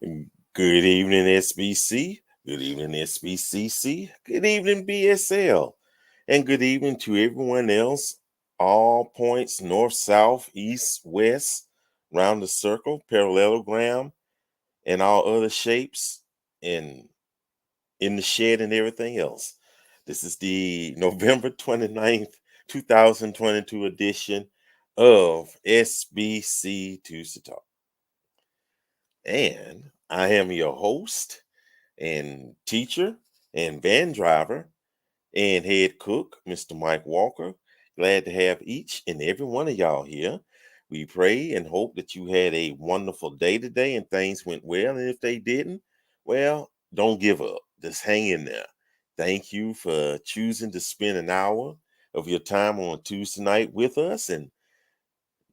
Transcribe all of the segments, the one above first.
Good evening, SBC. Good evening, SBCC. Good evening, BSL. And good evening to everyone else, all points north, south, east, west, round the circle, parallelogram, and all other shapes, and in the shed and everything else. This is the November 29th, 2022 edition of SBC Tuesday Talk. And I am your host and teacher and van driver and head cook, Mr. Mike Walker. Glad to have each and every one of y'all here. We pray and hope that you had a wonderful day today and things went well. And if they didn't, well, don't give up. Just hang in there. Thank you for choosing to spend an hour of your time on Tuesday night with us. And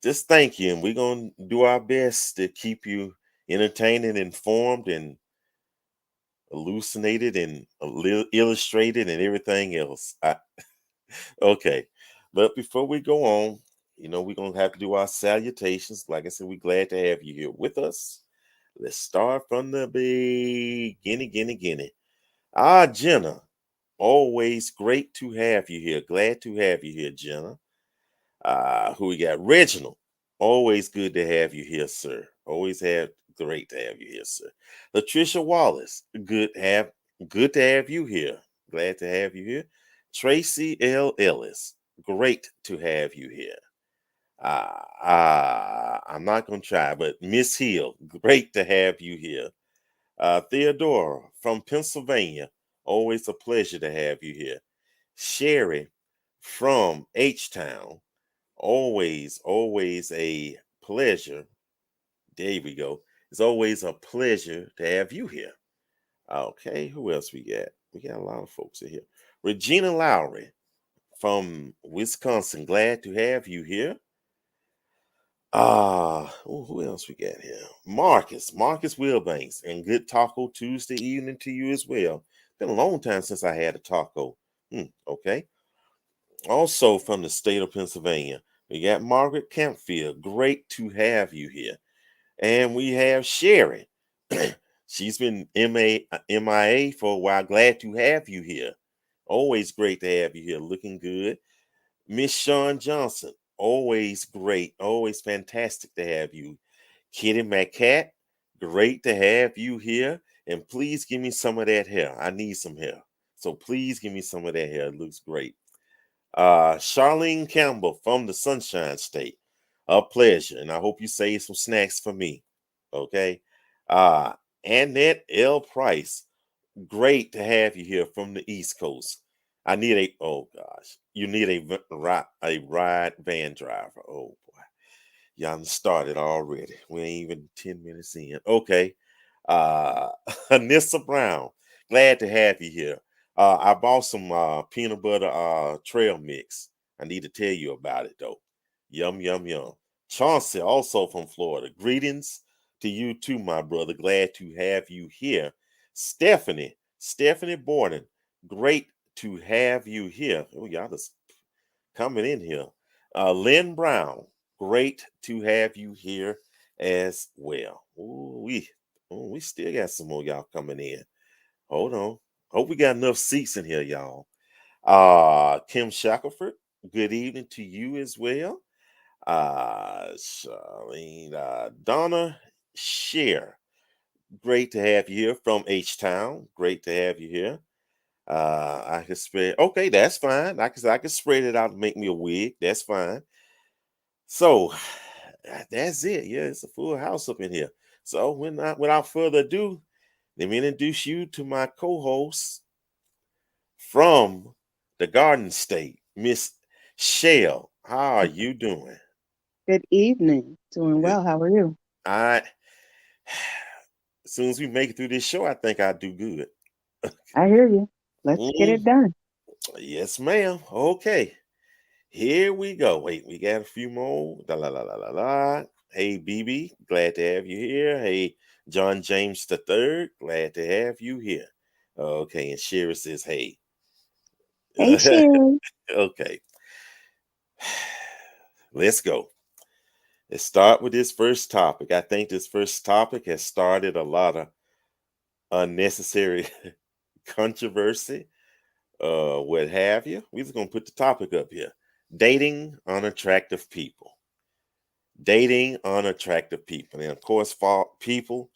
just thank you. And we're going to do our best to keep you entertained and informed and hallucinated and illustrated and everything else. Okay. But before we go on, we're going to have to do our salutations. Like I said, we're glad to have you here with us. Let's start from the beginning. Jenna, always great to have you here. Glad to have you here, Jenna. Who we got? Reginald, always good to have you here, sir. Great to have you here, sir. Latricia Wallace, good to have you here. Glad to have you here. Tracy L. Ellis, great to have you here. I'm not gonna try, but Miss Hill, great to have you here. Theodora from Pennsylvania, always a pleasure to have you here. Sherry from H Town, always a pleasure. There we go. It's always a pleasure to have you here. Okay, who else we got? We got a lot of folks in here. Regina Lowry from Wisconsin, glad to have you here. Who else we got here? Marcus Wilbanks, and good Taco Tuesday evening to you as well. Been a long time since I had a taco. Okay. Also from the state of Pennsylvania, we got Margaret Campfield. Great to have you here. And we have Sherry. She's been MIA for a while. Glad to have you here. Always great to have you here. Looking good. Miss Sean Johnson. Always great. Always fantastic to have you. Kitty McCat. Great to have you here. And please give me some of that hair. I need some hair. So please give me some of that hair. It looks great. Charlene Campbell from the Sunshine State. A pleasure. And I hope you save some snacks for me. Okay. Uh, Annette L. Price. Great to have you here from the East Coast. Oh gosh, you need a ride van driver. Oh boy, y'all done started already. We ain't even 10 minutes in. Okay. Uh, Anissa Brown. Glad to have you here. I bought some peanut butter trail mix. I need to tell you about it though. Yum, yum, yum. Chauncey, also from Florida. Greetings to you too, my brother. Glad to have you here. Stephanie Borden. Great to have you here. Oh, y'all just coming in here. Lynn Brown. Great to have you here as well. We still got some more y'all coming in. Hold on. Hope we got enough seats in here, y'all. Kim Shackelford, good evening to you as well. Charlene, Donna Shear, great to have you here from H Town. Great to have you here. I can spread. Okay, that's fine. I can spread it out to make me a wig. That's fine. So that's it. Yeah, it's a full house up in here. So without further ado, let me introduce you to my co-host from the Garden State, Miss Shell. How are you doing? Good evening. Doing Good. well. How are you? I as soon as we make it through this show, I think I do good. I hear you. Let's get Mm, it done. yes, ma'am. Okay, here we go. Wait, we got a few more. La la la la la la. Hey, BB, glad to have you here. Hey, John James the Third, glad to have you here. Okay, and Sherry says, "Hey." Hey, Sherry. Okay, let's go. Let's start with this first topic. I think this first topic has started a lot of unnecessary controversy, what have you. We're just gonna put the topic up here. Dating unattractive people. Dating unattractive people. And of course, for people,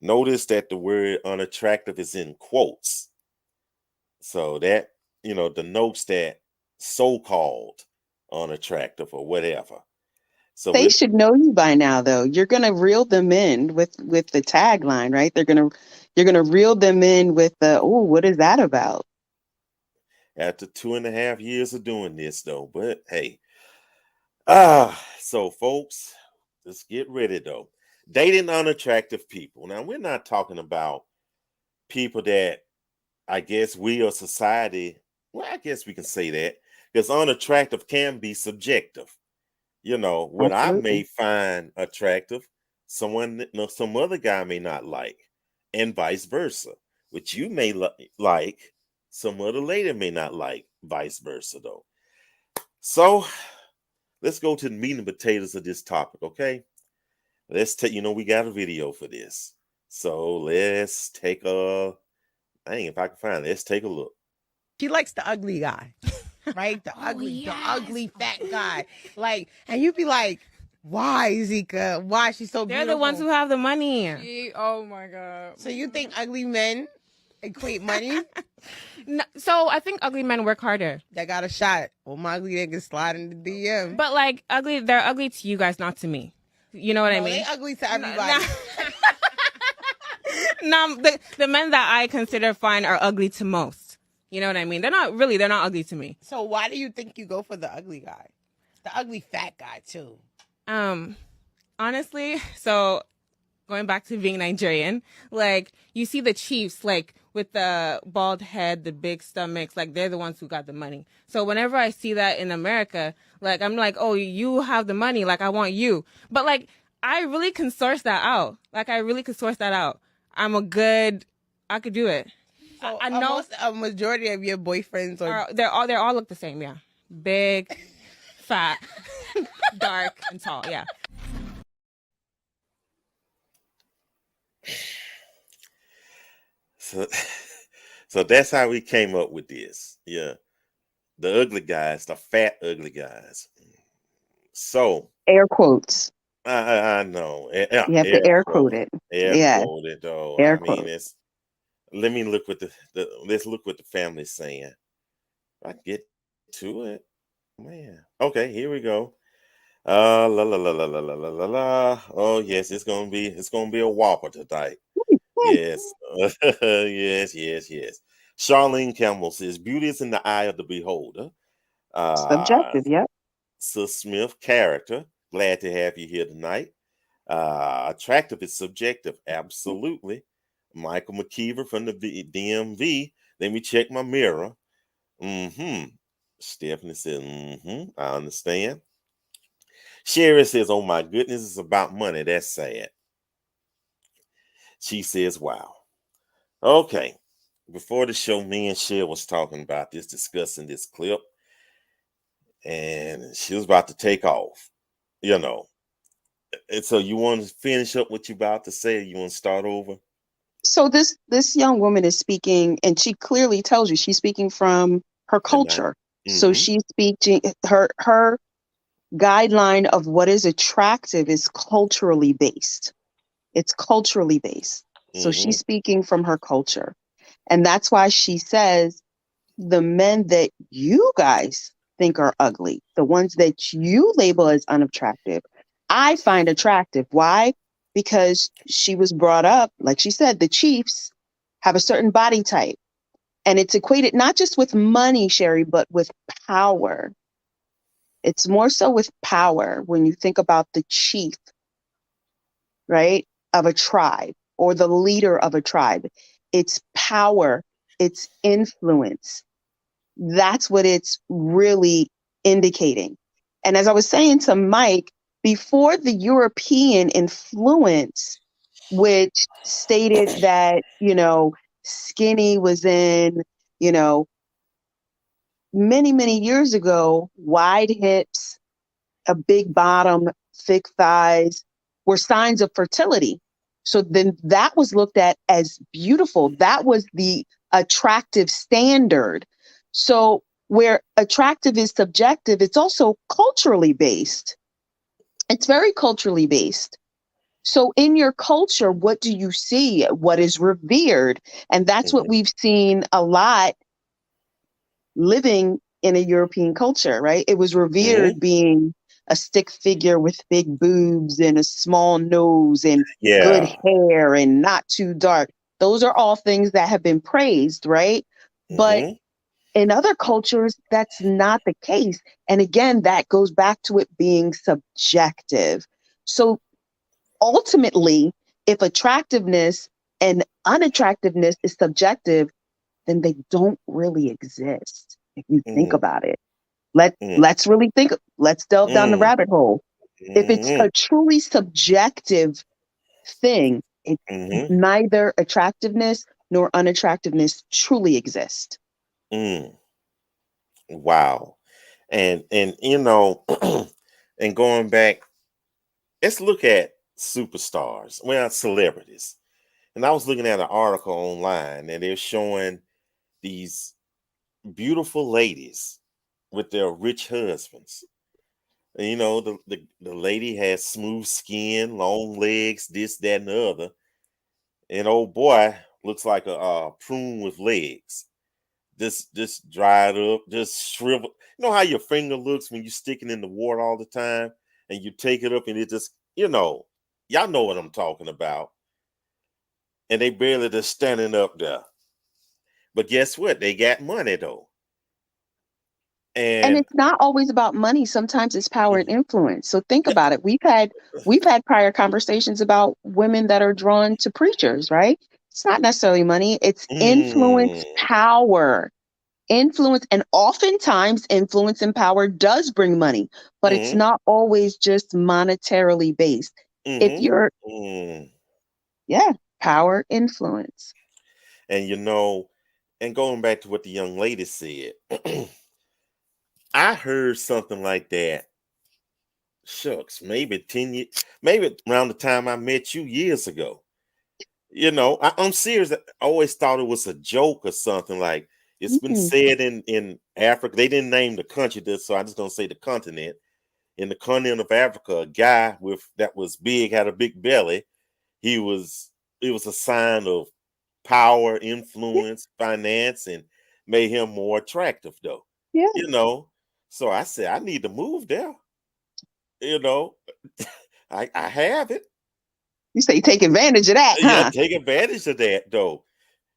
notice that the word unattractive is in quotes. So that, denotes that so-called unattractive or whatever. So They we're should know you by now, though. You're gonna reel them in with the tagline, right? You're gonna reel them in with the, oh, what is that about? after 2.5 years of doing this though, but hey, so folks, let's get ready though. Dating unattractive people. Now we're not talking about people that I guess we or society, well, I guess we can say that because unattractive can be subjective. What I may Absolutely. find attractive, some other guy may not like, and vice versa. Which you may like, some other lady may not like, vice versa, though. So let's go to the meat and potatoes of this topic, okay? Let's take, we got a video for this. So let's take a, dang, if I can find it, let's take a look. She likes the ugly guy, right? The ugly fat guy. Like, and you'd be like, why, Zika? Why is she so They're beautiful? the ones who have the money. Oh my god. So you think ugly men equate money? No, so I think ugly men work harder. That got a shot. Well, my ugly nigga slide in the DM. But like they're ugly to you guys, not to me. You know what I mean? They ugly to everybody. No, the men that I consider fine are ugly to most. You know what I mean? They're not ugly to me. So why do you think you go for the ugly guy? The ugly fat guy too. Honestly, so going back to being Nigerian, like you see the chiefs, like with the bald head, the big stomachs, like they're the ones who got the money. So whenever I see that in America, like I'm like, oh, you have the money, like I want you. But like I really can source that out. I could do it. So I know a majority of your boyfriends they all look the same, yeah. Big, fat, dark, and tall, yeah. So that's how we came up with this. Yeah. The ugly guys, the fat ugly guys. So Air quotes. I know. Yeah, You have to air quote it. Air Yeah. quoted though. Air I mean, quote. let me look what let's look what the family's saying. I get to it. Man. Okay, here we go. La la la la la la la la la. Oh yes, it's gonna be a whopper tonight. Yes. yes. Charlene Campbell says beauty is in the eye of the beholder. Subjective, yep. Sis Smith, character. Glad to have you here tonight. Attractive is subjective, absolutely. Michael McKeever from the DMV. Let me check my mirror. Stephanie said, I understand. Sherry says, oh my goodness, it's about money. That's sad. She says, wow. Okay. Before the show, me and Sherry was talking about this, discussing this clip. And she was about to take off, And so you want to finish up what you about to say? Or you want to start over? So this young woman is speaking, and she clearly tells you she's speaking from her culture. So she's speaking, her guideline of what is attractive is culturally based. It's culturally based. So she's speaking from her culture. And that's why she says the men that you guys think are ugly, the ones that you label as unattractive, I find attractive. Why? Because she was brought up, like she said, the chiefs have a certain body type. And it's equated not just with money, Sherry, but with power. It's more so with power when you think about the chief, right, of a tribe or the leader of a tribe. It's power, it's influence. That's what it's really indicating. And as I was saying to Mike, before the European influence, which stated that, skinny was in, many, many years ago, wide hips, a big bottom, thick thighs were signs of fertility. So then that was looked at as beautiful. That was the attractive standard. So where attractive is subjective, it's also culturally based. It's very culturally based. So in your culture, what do you see? What is revered? And that's what we've seen a lot living in a European culture, right? It was revered being a stick figure with big boobs and a small nose and good hair and not too dark. Those are all things that have been praised, right? But in other cultures, that's not the case. And again, that goes back to it being subjective. So ultimately, if attractiveness and unattractiveness is subjective, then they don't really exist if you think about it. Let's really think. Let's delve down the rabbit hole. If it's a truly subjective thing, neither attractiveness nor unattractiveness truly exist. Wow. And you know, and going back, let's look at superstars, well, celebrities. And I was looking at an article online, and they're showing these beautiful ladies with their rich husbands. And, you know, the lady has smooth skin, long legs, this, that, and the other. And old boy looks like a prune with legs. Just dried up, just shriveled. You know how your finger looks when you're sticking in the water all the time, and you take it up and it just, you know, y'all know what I'm talking about. And they barely just standing up there. But guess what? They got money though. And it's not always about money. Sometimes it's power and influence. So think about it. We've had prior conversations about women that are drawn to preachers, right? It's not necessarily money. It's influence, power, influence. And oftentimes influence and power does bring money, but it's not always just monetarily based. If you're, power, influence. And, you know, and going back to what the young lady said, I heard something like that. Shucks, maybe 10 years, maybe around the time I met you years ago. You know, I'm serious. I always thought it was a joke or something. Like it's been said in Africa. They didn't name the country, so I'm just gonna say the continent. In the continent of Africa, a guy that was big had a big belly. It was a sign of power, influence, finance, and made him more attractive, though. Yeah. You know, so I said I need to move there. You know, I have it. You say take advantage of that, huh? Yeah, take advantage of that, though.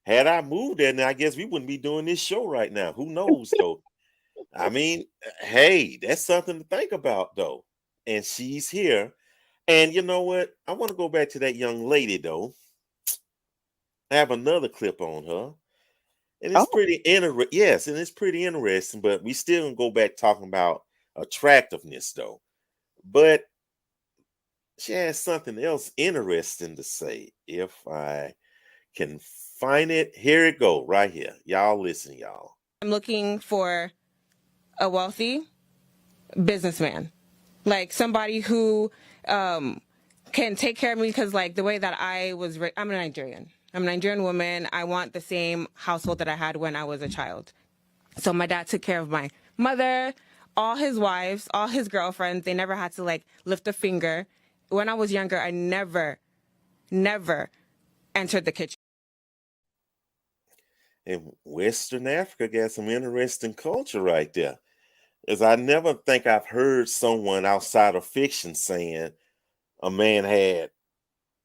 Had I moved there, now I guess we wouldn't be doing this show right now. Who knows, though? I mean, hey, that's something to think about, though. And she's here. And you know what? I want to go back to that young lady, though. I have another clip on her. And it's pretty interesting. Yes, and it's pretty interesting, but we still gonna go back talking about attractiveness, though. But she has something else interesting to say. If I can find it, here it go, right here. Y'all listen, y'all. I'm looking for a wealthy businessman, like somebody who can take care of me, because like the way that I was I'm a Nigerian woman. I want the same household that I had when I was a child. So my dad took care of my mother, all his wives, all his girlfriends. They never had to like lift a finger. When I was younger, I never entered the kitchen. In Western Africa got some interesting culture right there. As I never think I've heard someone outside of fiction saying a man had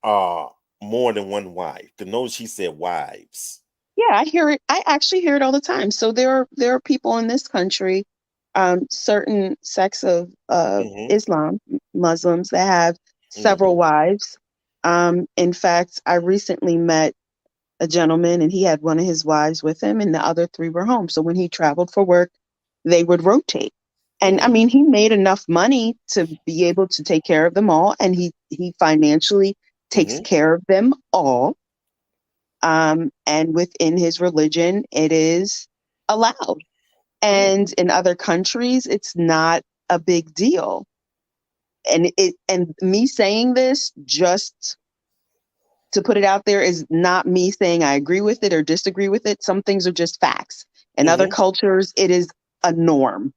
more than one wife. To know she said wives. Yeah, I hear it. I actually hear it all the time. So there are people in this country, certain sects of Islam, Muslims, that have several wives. In fact, I recently met a gentleman, and he had one of his wives with him, and the other three were home. So when he traveled for work, they would rotate. And I mean, he made enough money to be able to take care of them all, and he financially takes care of them all. And within his religion, it is allowed. And in other countries, it's not a big deal. and me saying this just to put it out there is not me saying I agree with it or disagree with it. Some things are just facts. In other cultures, it is a norm.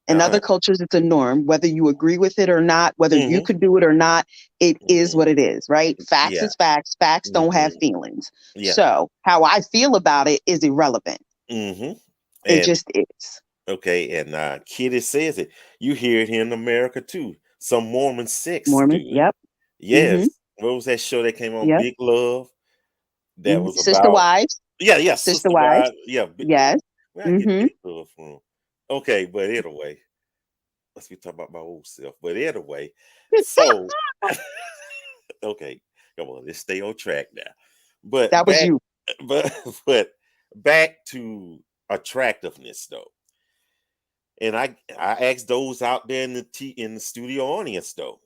In other cultures, it's a norm. Whether you agree with it or not, whether you could do it or not, it is what it is, right? Facts is facts. Facts don't have feelings. Yeah. So how I feel about it is irrelevant. It just is. Okay, and Kitty says it. You hear it here in America too. Some Mormon sects Mormon, do it. yep. Yes. What was that show that came on? Yep. Big Love. That was Sister about Wives. yeah, Sister Wives. Wives. Yeah. Yes. Where I get Big Love from? Okay, but anyway, let's be talking about my old self. But anyway, so okay, come on, let's stay on track now. But that was back, you. but back to attractiveness though. And I asked those out there in the studio audience though,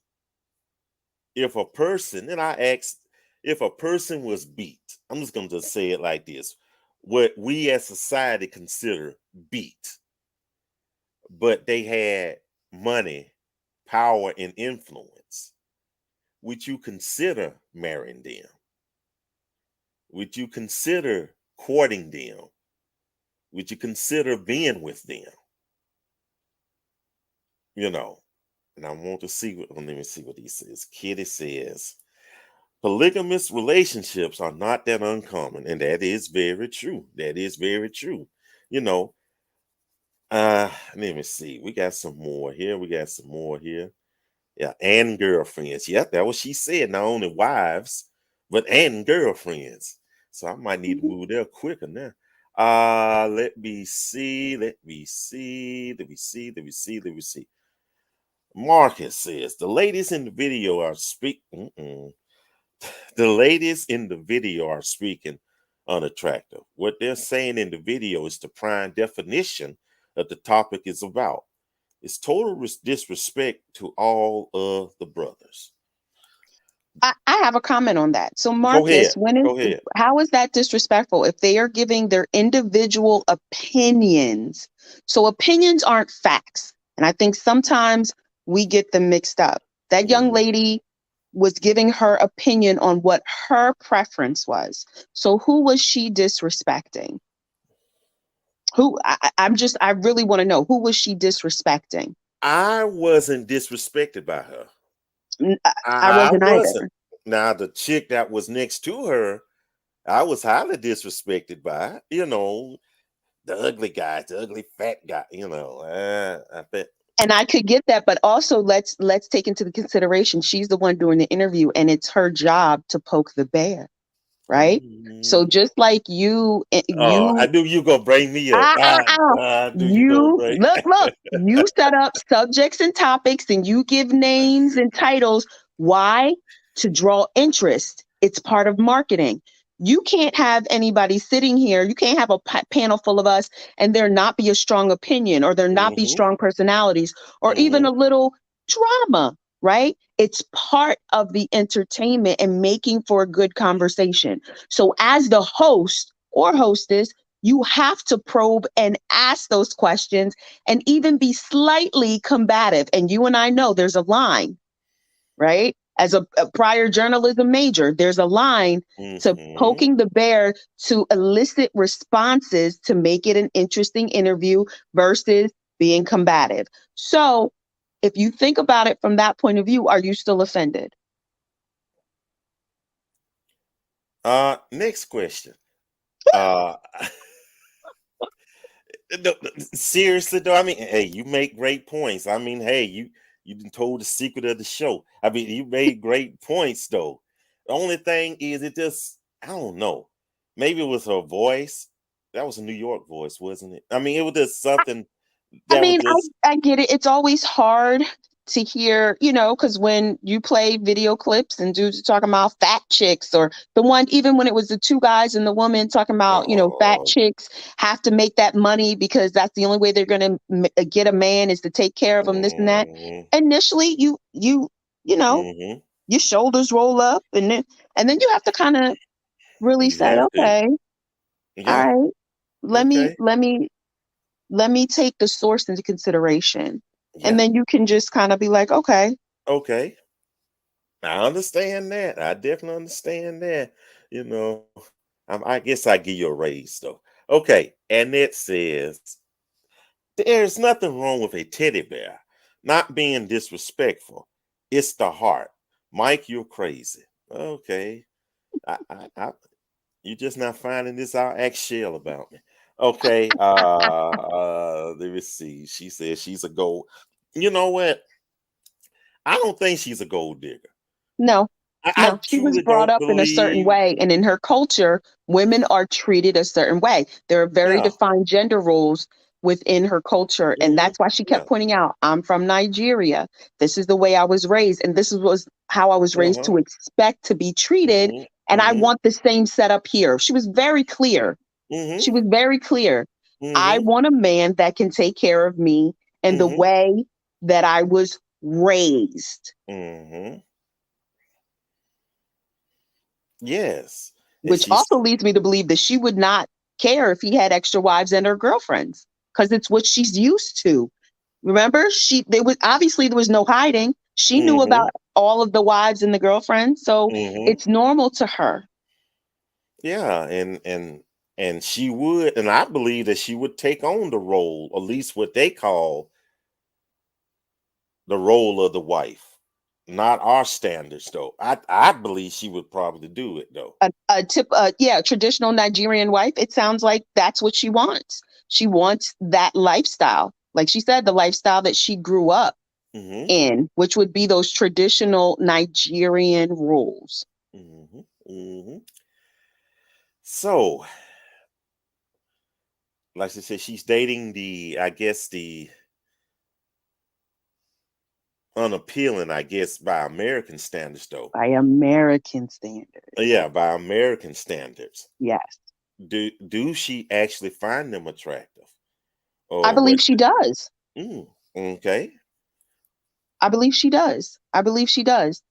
if a person, and I asked if a person was beat, I'm just going to say it like this: what we as society consider beat, but they had money, power, and influence, would you consider marrying them? Would you consider courting them? Would you consider being with them? You know, and I want to see what, let me see what he says. Kitty says, polygamous relationships are not that uncommon, and that is very true. That is very true. You know, let me see. We got some more here. Yeah, and girlfriends. Yeah, that was she said. Not only wives, but and girlfriends. So I might need to move there quicker now. Let me see. Marcus says the ladies in the video are speaking. The ladies in the video are speaking unattractive. What they're saying in the video is the prime definition of the topic is about. It's total disrespect to all of the brothers. I have a comment on that. So Go ahead. Marcus, how is that disrespectful if they are giving their individual opinions? So opinions aren't facts. And I think sometimes we get them mixed up. That young lady was giving her opinion on what her preference was. So who was she disrespecting? I really want to know, who was she disrespecting? I wasn't disrespected by her. I wasn't either. Now, the chick that was next to her, I was highly disrespected by. You know, the ugly guy, the ugly fat guy. You know, I bet. And I could get that, but also let's take into the consideration she's the one doing the interview, and it's her job to poke the bear, right? So just like you, I knew you gonna bring me up. Look, you set up subjects and topics, and you give names and titles. Why? To draw interest. It's part of marketing. You can't have anybody sitting here. You can't have a panel full of us and there not be a strong opinion, or there not be strong personalities, or even a little drama, right? It's part of the entertainment and making for a good conversation. So as the host or hostess, you have to probe and ask those questions and even be slightly combative. And you and I know there's a line, right? As a prior journalism major, there's a line to poking the bear to elicit responses to make it an interesting interview versus being combative. So if you think about it from that point of view, are you still offended? Next question. Seriously though, I mean, hey, you make great points. I mean, hey, you done told the secret of the show. I mean, you made great points though. The only thing is, it just, I don't know. Maybe it was her voice. That was a New York voice, wasn't it? I mean, it was just something that was just. I get it. It's always hard to hear, because when you play video clips and dudes talking about fat chicks, or the one, even when it was the two guys and the woman talking about, fat chicks have to make that money because that's the only way they're going to get a man is to take care of them, this and that. Initially, your shoulders roll up, and then you have to kind of really say, okay, all right, let me take the source into consideration. And then you can just kind of be like, okay, Okay. I understand that. I definitely understand that. You know, I guess I give you a raise though. Okay. And it says there's nothing wrong with a teddy bear not being disrespectful. It's the heart. Mike, you're crazy. Okay. I you just not finding this out. Ask Shell about me. Okay. Let me see. She says she's a gold. You know what? I don't think she's a gold digger. No, I no, she was truly brought don't up in a certain believe. way, and in her culture, women are treated a certain way. There are very Yeah. defined gender roles within her culture, and Mhm. that's why she Yeah. kept pointing out, "I'm from Nigeria. This is the way I was raised, and this was how I was raised Uh-huh. to expect to be treated, Mhm. and I Mhm. want the same setup here." She was very clear. Mhm. She was very clear. I Mhm. want a man that can take care of me in the Mhm. way that I was raised. Mhm. Yes. And Which she's also leads me to believe that she would not care if he had extra wives and her girlfriends because it's what she's used to. Remember, there was no hiding. She knew about mhm. all of the wives and the girlfriends, so Mhm. it's normal to her. Yeah, and she would, and I believe that she would take on the role, at least what they call the role of the wife. Not our standards though. I believe she would probably do it though. Traditional Nigerian wife. It sounds like that's what she wants. She wants that lifestyle, like she said, the lifestyle that she grew up Mhm. in, which would be those traditional Nigerian rules. Mhm. Mhm. So, like I said, she's dating the, I guess, the unappealing, I guess, by American standards, though. By American standards. Yeah, by American standards. Yes. Do she actually find them attractive, I or believe what? she does. Mm, okay. I believe she does. I believe she does.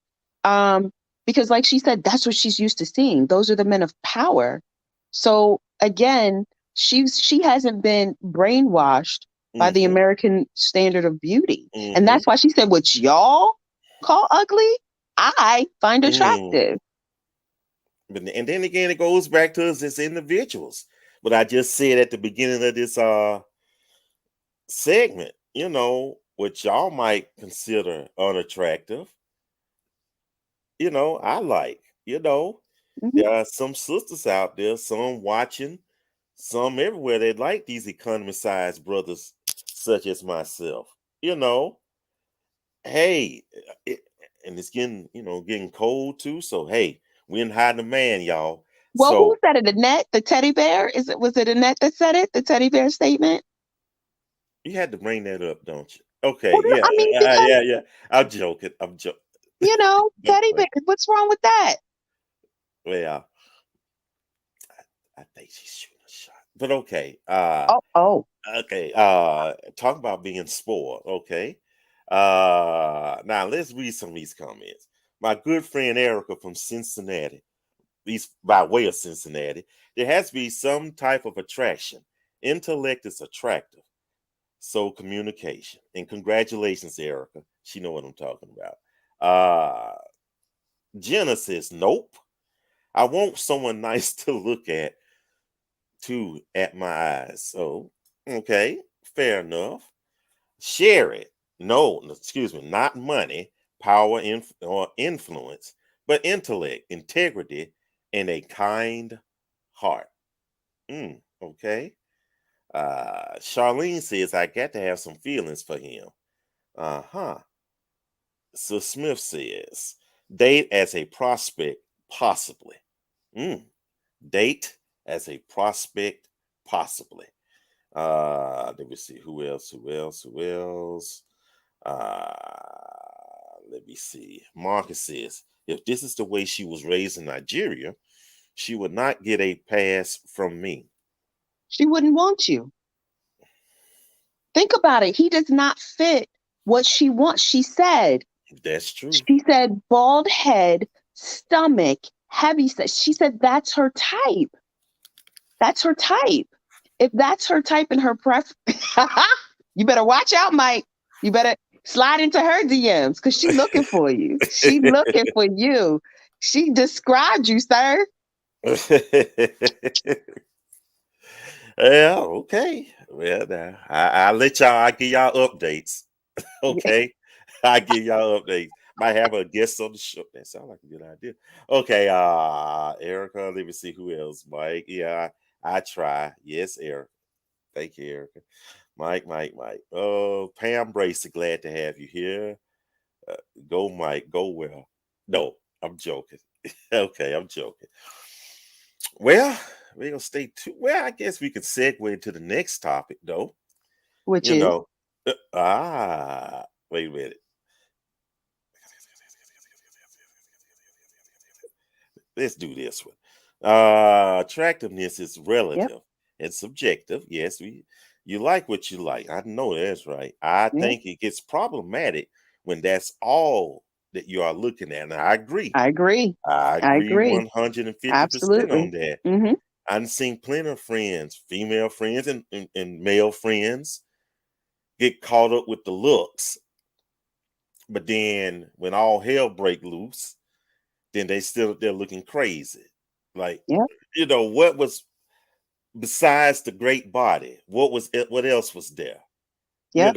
Um, because like she said, that's what she's used to seeing. Those are the men of power. So again, she hasn't been brainwashed by the Mm-hmm. American standard of beauty. And Mm-hmm. that's why she said, what y'all call ugly, I find Mm. attractive. But and then again, it goes back to us as individuals. But I just said at the beginning of this segment, what y'all might consider unattractive, I like. Mhm. There are some sisters out there, some watching, some everywhere that like these economy sized brothers such as myself. You know, hey, it, and it's getting cold too. So hey, we in hiding the man, y'all. Well, who So said it? Annette, the teddy bear? Was it Annette that said it? The teddy bear statement? you had to bring that up, don't you? Well, Okay, no, yeah, I mean, because yeah, yeah. I'm joking. I'm joking. teddy bear. Okay. What's wrong with that? Well, I think she's shooting a shot. But okay. Oh, oh, Okay. Talk about being spoiled. Okay. Now let's read some of these comments. My good friend Erica from Cincinnati, at least by way of Cincinnati, there has to be some type of attraction. Intellect is attractive. So communication. And congratulations, Erica. She know what I'm talking about. Jenna says, nope. I want someone nice to look at too at my eyes. So, okay, fair enough. Share it. No, excuse me, not money, power, or influence, but intellect, integrity, and a kind heart. Okay. Charlene says, I got to have some feelings for him. Uh-huh. So Smith says, date as a prospect, possibly. Mm, date as a prospect, possibly. Let me see who else. Let me see. Marcus says, if this is the way she was raised in Nigeria, she would not get a pass from me. she wouldn't want you. Think about it. He does not fit what she wants. That's true. She said, bald head, stomach, heavy set. She said, that's her type. That's her type. If that's her type and her preference, you better watch out, Mike. You better. slide into her DMs because she looking for you. She looking for you. She described you, sir. Yeah, okay. Well, now I'll let y'all. I give y'all updates. Okay, I give y'all updates. Might have a guest on the show. That sounds like a good idea. Okay, Erica. Let me see who else. Mike. Yeah, I try. Yes, Erica. Thank you, Erica. Mike. Oh, Pam Bracy. Glad to have you here. Go, Mike. Go well. No, I'm joking. Okay, I'm joking. Well, we're gonna stay tuned. Well, I guess we could segue into the next topic, though. Which You is know, wait a minute. Let's do this one. Attractiveness is relative and subjective. Yes, you like what you like. I know that's right. I think it gets problematic when that's all that you are looking at. And I agree. I agree. I agree 150% Absolutely. on that. Mm-hmm. I've seen plenty of friends, female friends and male friends, get caught up with the looks. But then when all hell break loose, then they're looking crazy. Like, what was besides the great body? What else was there? Yep.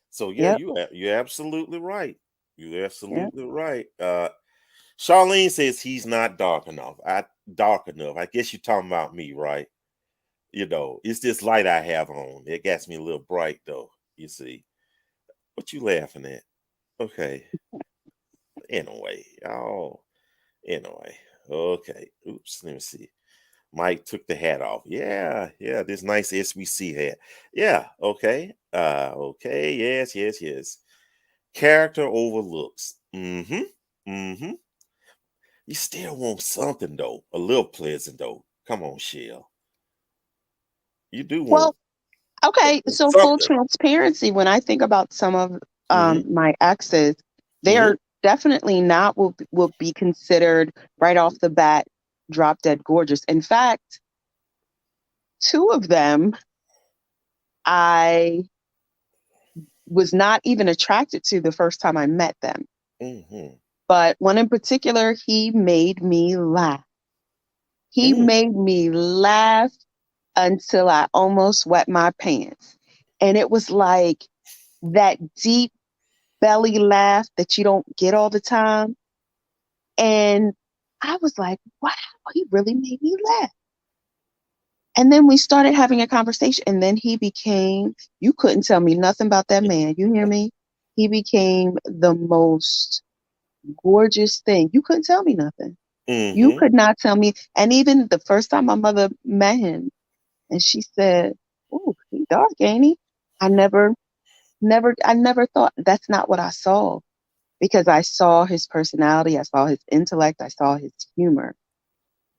So you're absolutely right. You're absolutely right. Charlene says he's not dark enough. Dark enough. I guess you're talking about me, right? It's this light I have on. It gets me a little bright though. You see. What you laughing at? Okay. Anyway. Okay. Oops. Let me see. Mike took the hat off. Yeah. This nice SBC hat. Yeah. Okay. Okay. Yes. Character overlooks. Mm-hmm. You still want something though. A little pleasant though. Come on, Shell. You do want. Okay. So something. Full transparency. When I think about some of my exes, they are definitely not will be considered right off the bat drop dead gorgeous. In fact, two of them I was not even attracted to the first time I met them. But one in particular, he made me laugh. He made me laugh until I almost wet my pants. And it was like that deep belly laugh that you don't get all the time. And I was like, wow, he really made me laugh. And then we started having a conversation. And then he became, you couldn't tell me nothing about that man. You hear me? He became the most gorgeous thing. You couldn't tell me nothing. You could not tell me. And even the first time my mother met him, and she said, "Oh, he's dark, ain't he?" I never thought that's not what I saw, because I saw his personality, I saw his intellect, I saw his humor,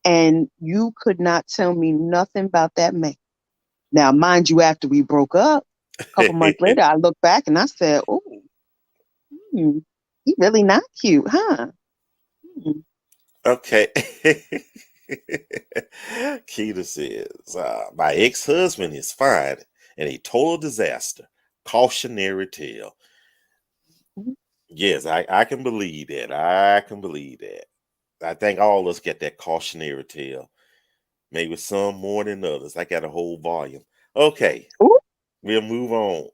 and you could not tell me nothing about that man. Now, mind you, after we broke up, a couple months later, I looked back and I said, "Oh, he really not cute, huh?" Okay. Keita says, my ex-husband is fine and a total disaster. Cautionary tale. Yes, I can believe that. I can believe that. I think all of us get that cautionary tale. Maybe some more than others. I got a whole volume. Okay. We'll move on.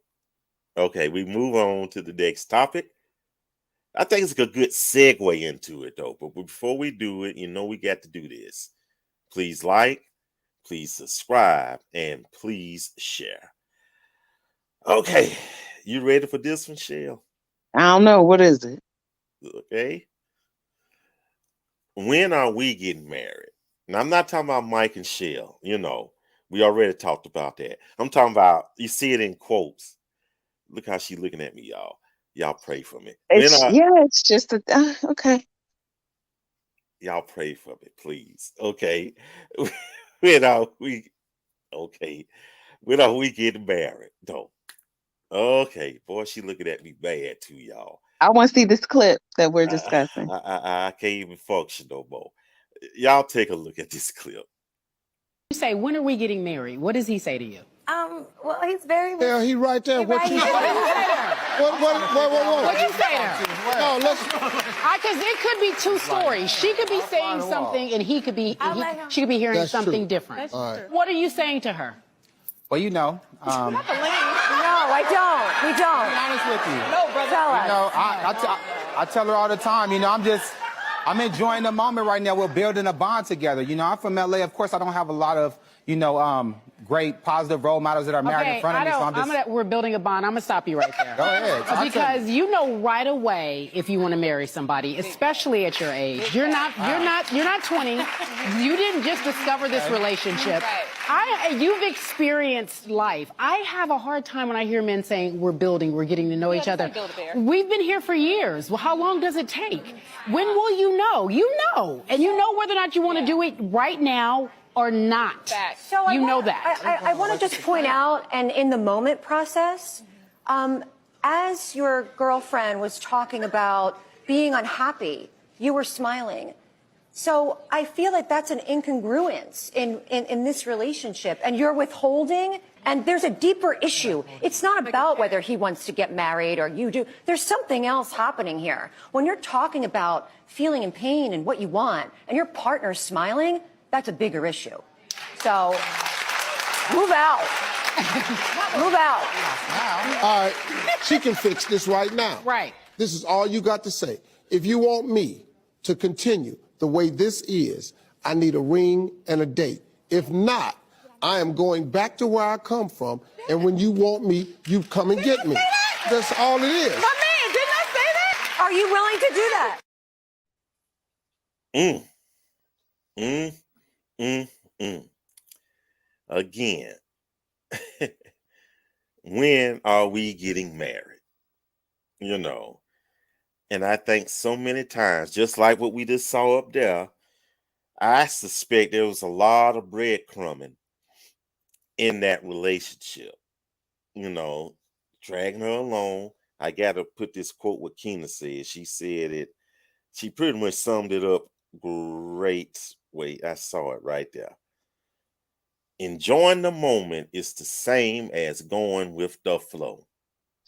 Okay, we move on to the next topic. I think it's a good segue into it, though. But before we do it, we got to do this. Please like, please subscribe, and please share. Okay, you ready for this one, Shell? I don't know. What is it? Okay. When are we getting married? Now, I'm not talking about Mike and Shell. We already talked about that. I'm talking about, you see it in quotes. Look how she's looking at me, y'all. Y'all pray for me. It's just okay. Y'all pray for me, please. Okay. When are we getting married? Though. Okay. Boy, she looking at me bad too, y'all. I want to see this clip that we're discussing. I can't even function no more. Y'all take a look at this clip. You say, when are we getting married? What does he say to you? Well, he's very much. Yeah, he right there. What you say? What do you say to her? No, because it could be two stories. She could be saying something, and she could be hearing something different. What are you saying to her? Well, you know. No, I don't. We don't. To be honest with you. No, brother. Tell us. You know, I tell her all the time, you know, I'm enjoying the moment right now. We're building a bond together. You know, I'm from LA. Of course, I don't have a lot of, you know, great positive role models that are married in front of me. So we're building a bond. I'm going to stop you right there. Go ahead. Because you know right away if you want to marry somebody, especially at your age. You're not 20. You didn't just discover this relationship. You've experienced life. I have a hard time when I hear men saying we're getting to know each other. We've been here for years. Well, how long does it take? When will you know? You know. And you know whether or not you want to do it right now or not. So you know that. I want to just point out, and in the moment process, as your girlfriend was talking about being unhappy, you were smiling. So I feel like that's an incongruence in this relationship, and you're withholding, and there's a deeper issue. It's not about whether he wants to get married or you do. There's something else happening here. When you're talking about feeling in pain and what you want, and your partner's smiling, that's a bigger issue. So move out. Move out. All right, she can fix this right now. Right. This is all you got to say. If you want me to continue the way this is, I need a ring and a date. If not, I am going back to where I come from, and when you want me, you come and get me. That's all it is. My man, didn't I say that? Are you willing to do that? Again, when are we getting married? You know, and I think so many times, just like what we just saw up there, I suspect there was a lot of breadcrumbing in that relationship. You know, dragging her along. I got to put this quote what Keena said. She said it. She pretty much summed it up great. Wait, I saw it right there. Enjoying the moment is the same as going with the flow.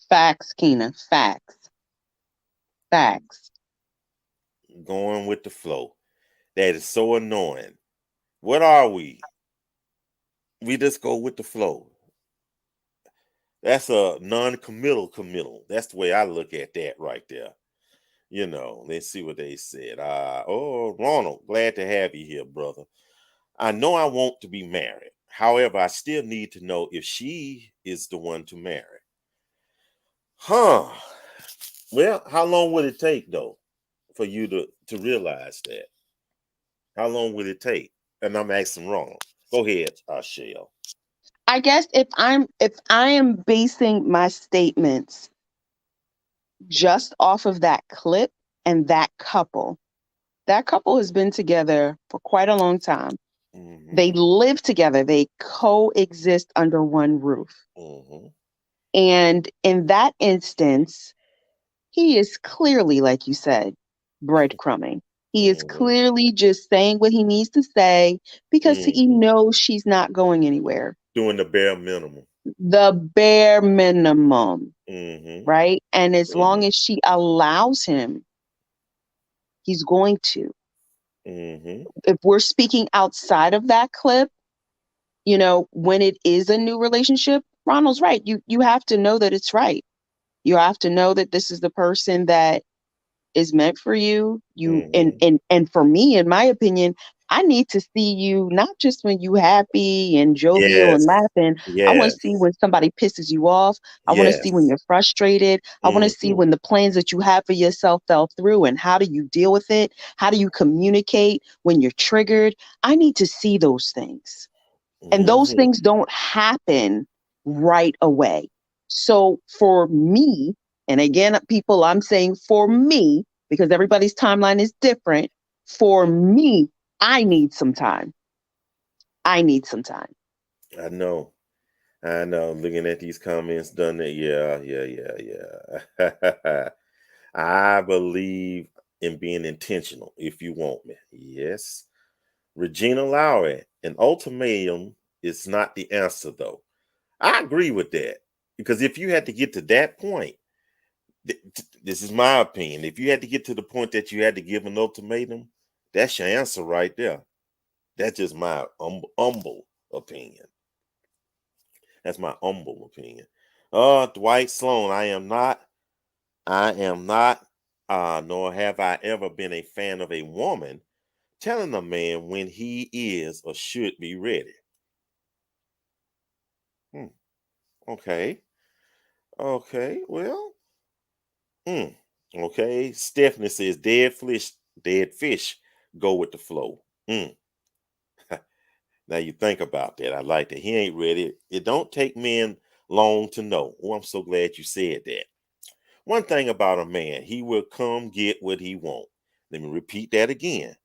Facts, Keena. Facts. Going with the flow. That is so annoying. What are we? We just go with the flow. That's a non-committal. That's the way I look at that right there. You know, let's see what they said. Ronald, glad to have you here, brother. I know I want to be married. However, I still need to know if she is the one to marry. Well, how long would it take, though, for you to realize that? How long would it take? And I'm asking Ronald. Go ahead, Shell. I guess if I am basing my statements just off of that clip and that couple has been together for quite a long time. Mm-hmm. They live together. They coexist under one roof. Mm-hmm. And in that instance, he is clearly, like you said, breadcrumbing. He is clearly just saying what he needs to say because he knows she's not going anywhere. Doing the bare minimum. The bare minimum. Mm-hmm. Right? And as long as she allows him, he's going to. Mm-hmm. If we're speaking outside of that clip, you know, when it is a new relationship, Ronald's right. You have to know that it's right. You have to know that this is the person that is meant for you. And for me, in my opinion, I need to see you not just when you happy and jovial and laughing. Yes. I want to see when somebody pisses you off. I want to see when you're frustrated. I want to see when the plans that you have for yourself fell through and how do you deal with it? How do you communicate when you're triggered? I need to see those things. And those things don't happen right away. So for me, and again, people, I'm saying for me, because everybody's timeline is different. For me, I need some time. I know. Looking at these comments, done it. Yeah. I believe in being intentional if you want me. Yes. Regina Lowry, an ultimatum is not the answer, though. I agree with that. Because if you had to get to that point This is my opinion. If you had to get to the point that you had to give an ultimatum, that's your answer right there. That's just my humble opinion. That's my humble opinion. Dwight Sloan, I am not, nor have I ever been a fan of a woman telling a man when he is or should be ready. Okay. Okay. Well. Okay. Stephanie says dead fish go with the flow. Now you think about that. I like that. He ain't ready. It don't take men long to know. Oh, I'm so glad you said that. One thing about a man, he will come get what he want. Let me repeat that again.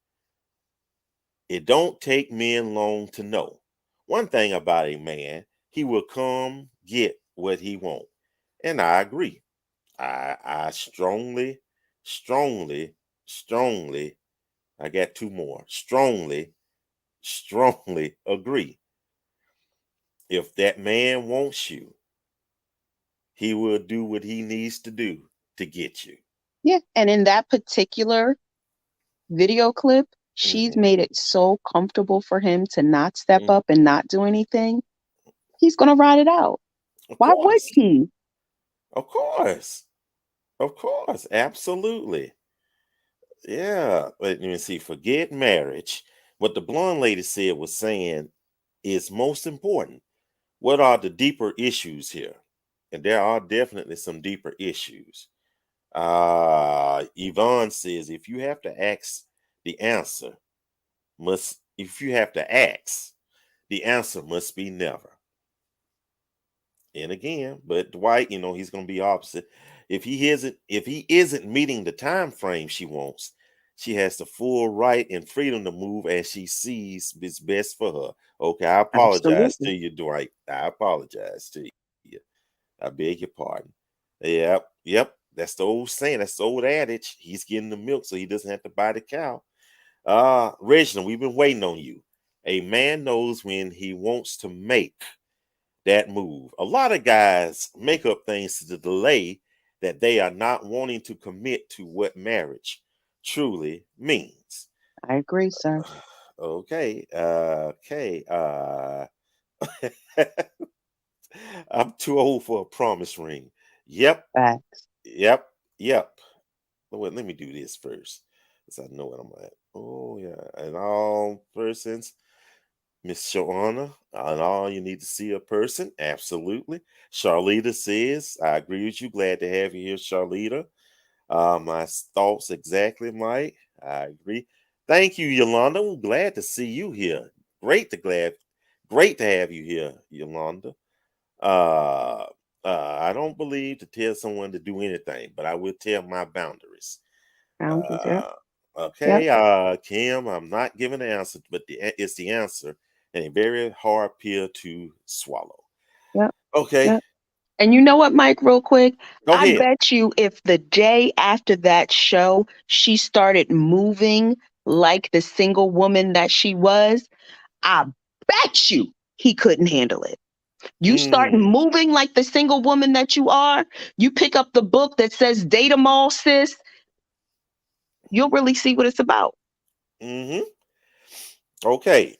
It don't take men long to know. One thing about a man, he will come get what he want. And I agree. I strongly, I got two more. Strongly agree. If that man wants you, he will do what he needs to do to get you. Yeah. And in that particular video clip, she's made it so comfortable for him to not step up and not do anything. He's going to ride it out. Why would he? Of course. Absolutely. Yeah. Let me see. Forget marriage. What the blonde lady said was saying is most important. What are the deeper issues here? And there are definitely some deeper issues. Yvonne says if you have to ask, the answer must be never. And again, but Dwight, he's gonna be opposite. If he isn't meeting the time frame she wants, she has the full right and freedom to move as she sees is best for her. Okay, I apologize to you, Dwight. I apologize to you. I beg your pardon. Yep. That's the old saying. That's the old adage. He's getting the milk so he doesn't have to buy the cow. Reginald, we've been waiting on you. A man knows when he wants to make that move. A lot of guys make up things to delay that they are not wanting to commit to what marriage truly means. I agree, sir. Okay. I'm too old for a promise ring. Yep. Facts. Yep. Well, let me do this first, because I know what I'm at. Oh yeah, and all persons, Miss Shawana, and all you need to see a person. Absolutely. Charlita says, I agree with you. Glad to have you here, Charlita. My thoughts exactly, Mike. I agree. Thank you, Yolanda. We're glad to see you here. Great to have you here, Yolanda. I don't believe to tell someone to do anything, but I will tell my boundaries. Okay, Kim, I'm not giving an answer, but it's the answer and a very hard pill to swallow. Yep. Okay. Yep. And you know what, Mike, real quick? Go ahead. I bet you if the day after that show, she started moving like the single woman that she was, I bet you he couldn't handle it. You start moving like the single woman that you are, you pick up the book that says date 'em all, sis, you'll really see what it's about. Okay.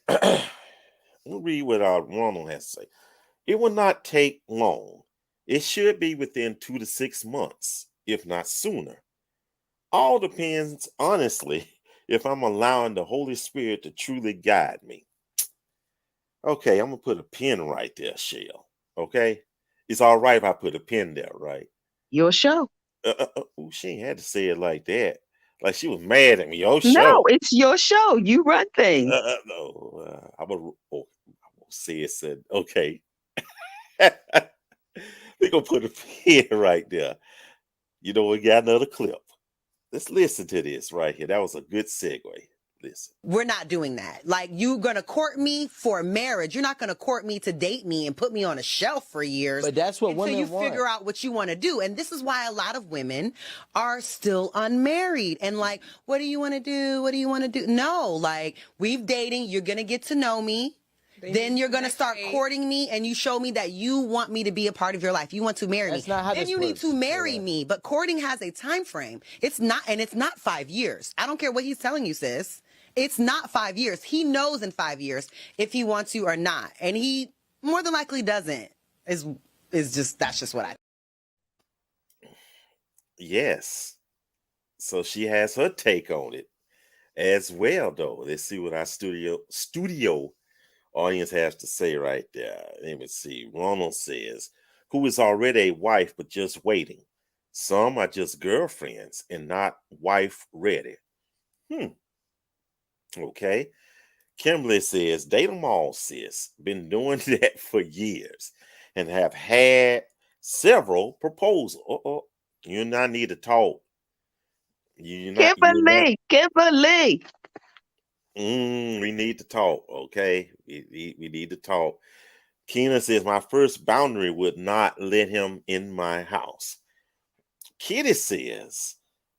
We'll read what Ronald has to say. It will not take long. It should be within 2 to 6 months, if not sooner. All depends, honestly, if I'm allowing the Holy Spirit to truly guide me. Okay, I'm going to put a pin right there, Shell. Okay? It's all right if I put a pin there, right? Your show. She ain't had to say it like that. Like she was mad at me. Your show. No, it's your show. You run things. No, I'm going to say it said, okay. We're going to put a pin right there. You know, we got another clip. Let's listen to this right here. That was a good segue. Listen. We're not doing that. Like, you're going to court me for marriage. You're not going to court me to date me and put me on a shelf for years. But that's what women until you figure out what you want to do. And this is why a lot of women are still unmarried. And like, what do you want to do? What do you want to do? No, like, we've dating. You're going to get to know me. then you're going to start courting me and you show me that you want me to be a part of your life. You want to marry me. Then you need to marry me. But courting has a time frame. It's not 5 years. I don't care what he's telling you, sis. It's not 5 years. He knows in 5 years if he wants you or not. And he more than likely doesn't. That's just what I think. Yes. So she has her take on it as well, though. Let's see what our studio audience has to say right there. Let me see. Ronald says, who is already a wife but just waiting. Some are just girlfriends and not wife ready. Okay. Kimberly says, date them all, sis. Been doing that for years and have had several proposals. You and I need to talk. Kimberly. We need to talk, okay? We need to talk. Keena says, my first boundary would not let him in my house. Kitty says,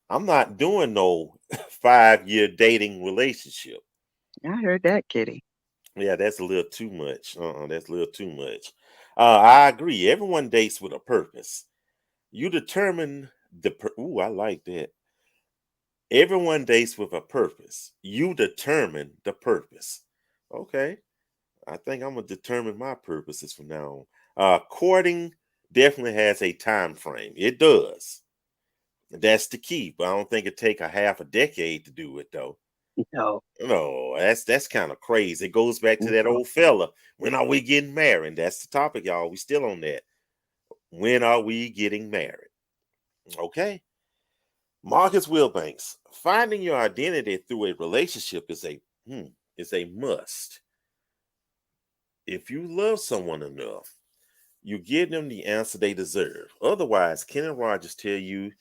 I'm not doing no 5-year dating relationship. I heard that, Kitty. Yeah, that's a little too much. That's a little too much. I agree. Everyone dates with a purpose. You determine I like that. Everyone dates with a purpose. You determine the purpose. Okay. I think I'm gonna determine my purposes from now on. Courting definitely has a time frame. It does. That's the key. But I don't think it take a half a decade to do it though. No. No, that's kind of crazy. It goes back to that old fella. When are we getting married? That's the topic, y'all. We still on that. When are we getting married? Okay. Marcus Wilbanks, finding your identity through a relationship is a must. If you love someone enough, you give them the answer they deserve. Otherwise, Ken and Rogers tell you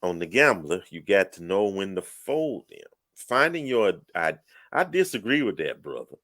on The Gambler, you got to know when to fold them. Finding I disagree with that, brother.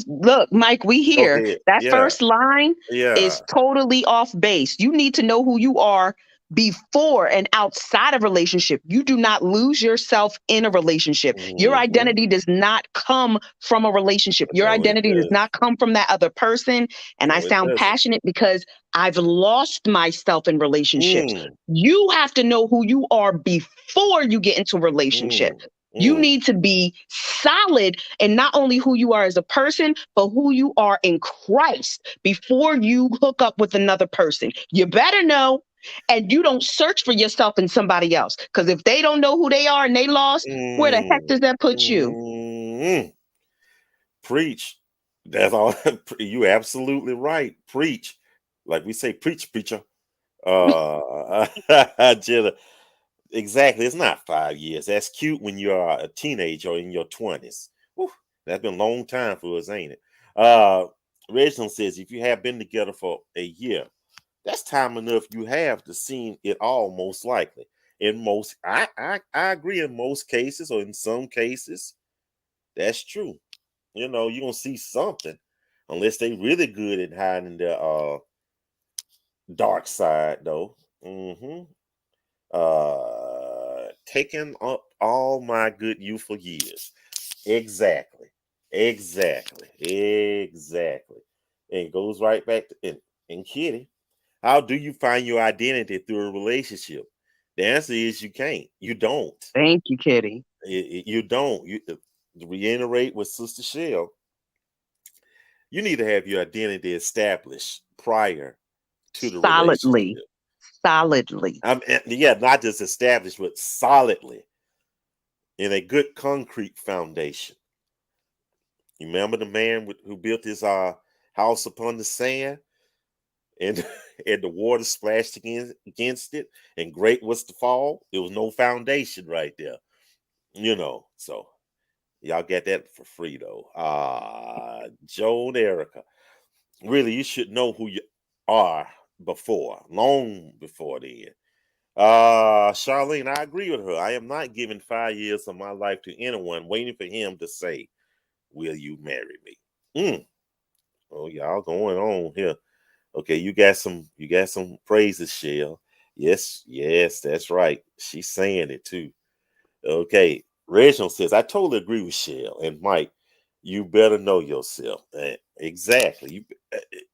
Look, Mike, we here. That first line is totally off base. You need to know who you are before and outside of relationship. You do not lose yourself in a relationship. Your identity does not come from a relationship. Your identity does not come from that other person. And I sound passionate because I've lost myself in relationships. You have to know who you are before you get into a relationship. You need to be solid in not only who you are as a person, but who you are in Christ before you hook up with another person. You better know, and you don't search for yourself in somebody else. Because if they don't know who they are and they lost, where the heck does that put you? Preach. That's all. You absolutely right. Preach. Like we say, preach, preacher. Jenna. Exactly. It's not 5 years. That's cute when you're a teenager or in your 20s. Whew, that's been a long time for us, ain't it? Reginald says, if you have been together for a year, that's time enough you have to see it all, most likely. I agree in most cases, or in some cases, that's true. You're going to see something, unless they really good at hiding their dark side, though. Taking up all my good youthful years. Exactly. And it goes right back to and Kitty. How do you find your identity through a relationship? The answer is you can't. You don't. Thank you, Kitty. You don't. To reiterate with Sister Shell, you need to have your identity established prior to the relationship. Solidly. Not just established, but solidly in a good concrete foundation. You remember the man who built his house upon the sand, and the water splashed against it, and great was the fall. There was no foundation right there. So y'all get that for free though. Joe and Erica, really, you should know who you are long before then. Charlene, I agree with her. I am not giving 5 years of my life to anyone waiting for him to say, will you marry me? Oh, y'all going on here. Okay, you got some praises, Shell. Yes, that's right. She's saying it too. Okay, Reginald says, I totally agree with Shell and Mike. You better know yourself. Exactly.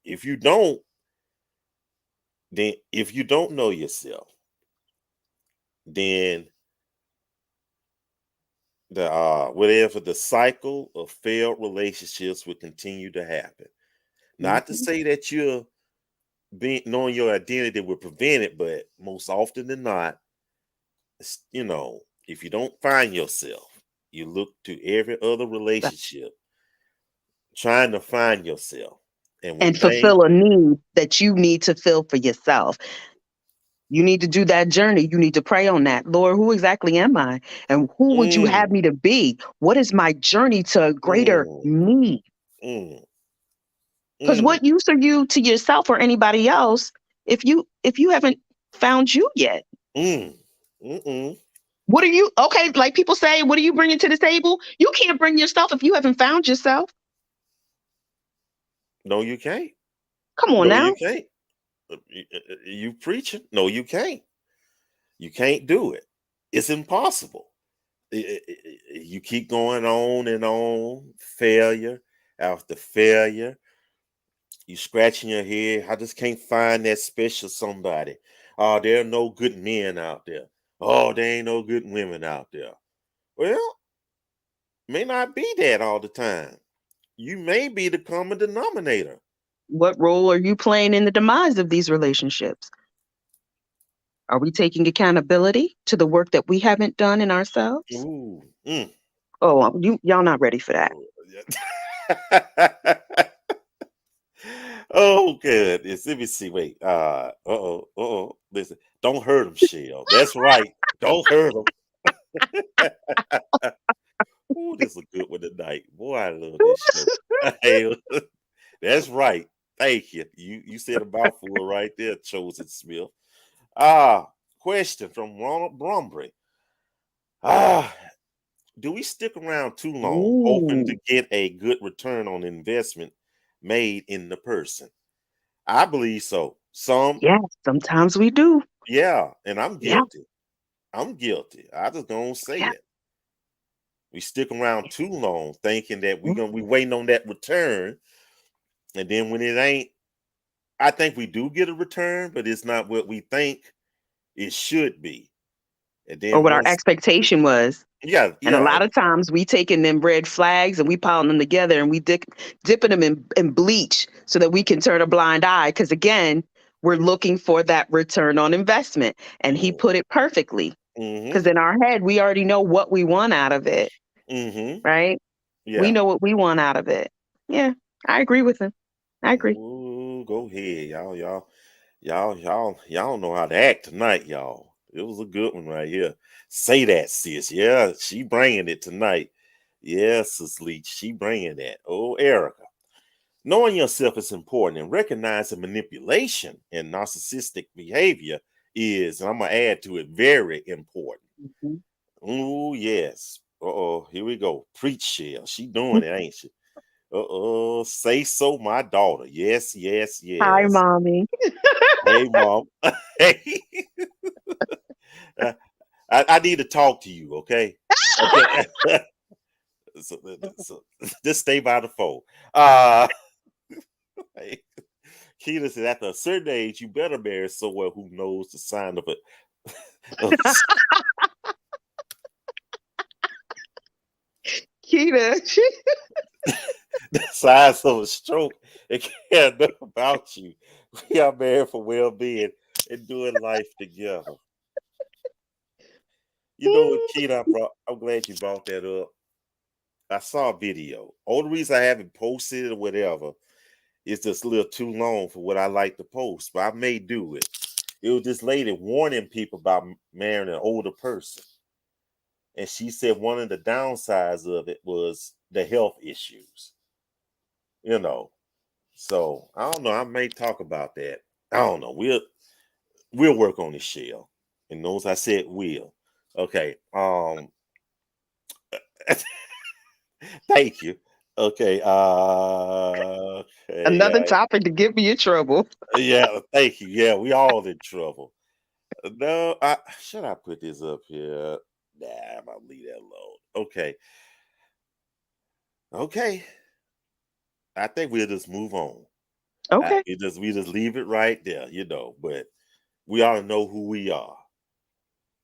If you don't, then if you don't know yourself, then the whatever the cycle of failed relationships will continue to happen. Not to say that you're being knowing your identity will prevent it, but most often than not, if you don't find yourself, you look to every other relationship trying to find yourself. And when And fulfill a need that you need to fill for yourself. You need to do that journey. You need to pray on that. Lord, who exactly am I? And who would you have me to be? What is my journey to a greater me? Because what use are you to yourself or anybody else if you haven't found you yet? What are you, okay, like people say, what are you bringing to the table? You can't bring yourself if you haven't found yourself. No, you can't. Come on now. You can't. You preaching? No, you can't. You can't do it. It's impossible. You keep going on and on, failure after failure. You scratching your head. I just can't find that special somebody. Oh, there are no good men out there. Oh, there ain't no good women out there. Well, may not be that all the time. You may be the common denominator. What role are you playing in the demise of these relationships? Are we taking accountability to the work that we haven't done in ourselves? Ooh. Oh, y'all not ready for that. Oh, good. Let me see. Wait. Listen, don't hurt him, Shell. That's right. Don't hurt him. Oh, this is a good one tonight. Boy, I love this show. Hey, that's right. Thank you. You said a mouthful right there, Chosen Smith. Question from Ronald Brombury. Do we stick around too long, hoping to get a good return on investment made in the person? I believe so. Yes, sometimes we do. Yeah, and I'm guilty. I'm guilty. I just gonna say it. We stick around too long thinking that we waiting on that return. And then when it ain't, I think we do get a return, but it's not what we think it should be. And then or what our expectation was. Yeah. And a lot of times we taking them red flags and we piling them together and we dipping them in bleach so that we can turn a blind eye. Because again, we're looking for that return on investment. And he put it perfectly. Because in our head, we already know what we want out of it. Right? Yeah. We know what we want out of it. Yeah, I agree with him. I agree. Ooh, go ahead, y'all know how to act tonight, y'all. It was a good one right here. Say that, sis. Yeah, she bringing it tonight. Yes, Sis Leach, she bringing that. Oh, Erica. Knowing yourself is important, and recognizing manipulation and narcissistic behavior is, and I'm gonna add to it, very important. Oh, yes. Here we go. Preach, Shell. She doing it, ain't she? Say so, my daughter. Yes. Hi, mommy. Hey, mom. Hey. I need to talk to you, okay? Okay. so just stay by the phone. Hey. Keita said, after a certain age, you better marry someone who knows the sign of it. Keita. The size of a stroke and care enough about you. We are married for well-being and doing life together. You know what, Keita, I'm glad you brought that up. I saw a video. Only reason I haven't posted it or whatever is just a little too long for what I like to post, but I may do it. It was this lady warning people about marrying an older person. And she said one of the downsides of it was the health issues. So I don't know. I may talk about that. I don't know. We'll work on this, Shell. And those I said will. Okay. Thank you. Okay. Another topic to get me in trouble. Yeah, thank you. Yeah, we all in trouble. No, should I put this up here? Nah, I'm gonna leave that alone. Okay. Okay. I think we'll just move on. Okay. We just leave it right there, but we ought to know who we are.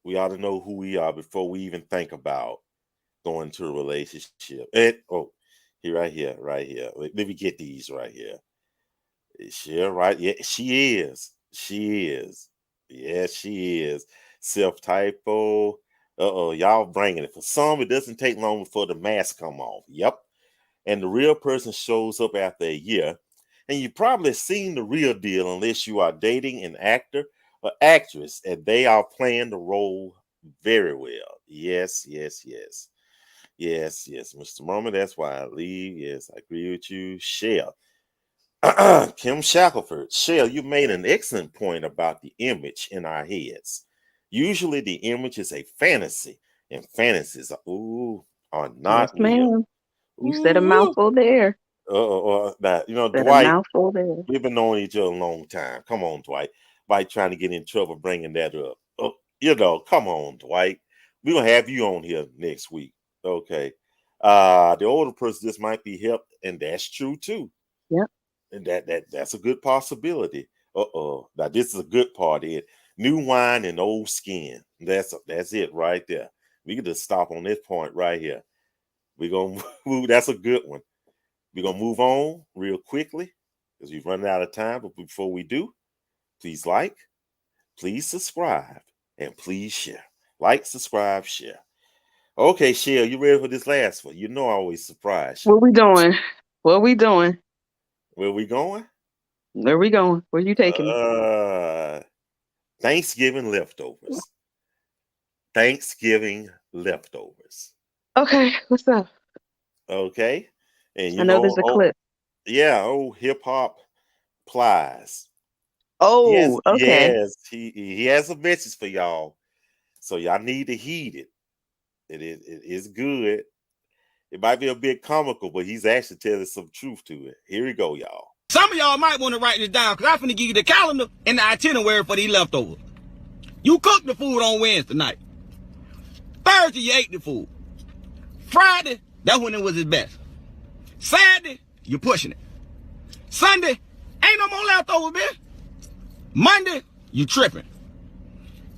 We ought to know who we are before we even think about going into a relationship. And here, right here. Let me get these right here. Is she right? Yeah, she is. She is. Yes, she is. Self-typo. Y'all bringing it. For some, it doesn't take long before the mask come off. Yep. And the real person shows up after a year. And you probably seen the real deal unless you are dating an actor or actress and they are playing the role very well. Yes, yes, yes. Yes, yes, Mr. Moment. That's why I leave. Yes, I agree with you. Shell. Kim Shackelford. Shell, you made an excellent point about the image in our heads. Usually the image is a fantasy, and fantasies are Yes, not real. ma'am. You said a Ooh. mouthful there. Said a Dwight, mouthful there. we've been knowing each other a long time. Come on, Dwight. Dwight trying to get in trouble bringing that up. Come on, Dwight. We're going to have you on here next week. Okay. The older person just might be helped, and that's true too. Yep. And that's a good possibility. Now this is a good part. New wine and old skin. That's it right there. We can just stop on this point right here. We're gonna move. That's a good one. We're gonna move on real quickly because we've run out of time. But before we do, please like, please subscribe, and please share. Like, subscribe, share. Okay, Shell, you ready for this last one? I always surprise you. What we doing? What we doing? Where we going? Where we going? Where you taking me? Thanksgiving leftovers. Thanksgiving leftovers. Okay, what's up? Okay. And I know there's a clip. Yeah, hip hop plies. Oh, okay. Yes, he has a message for y'all. So y'all need to heed it. It is good. It might be a bit comical, but he's actually telling some truth to it. Here we go, y'all. Some of y'all might want to write this down because I'm finna give you the calendar and the itinerary for these leftovers. You cooked the food on Wednesday night. Thursday, you ate the food. Friday, that's when it was its best. Saturday, you're pushing it. Sunday, ain't no more leftovers, bitch. Monday, you tripping.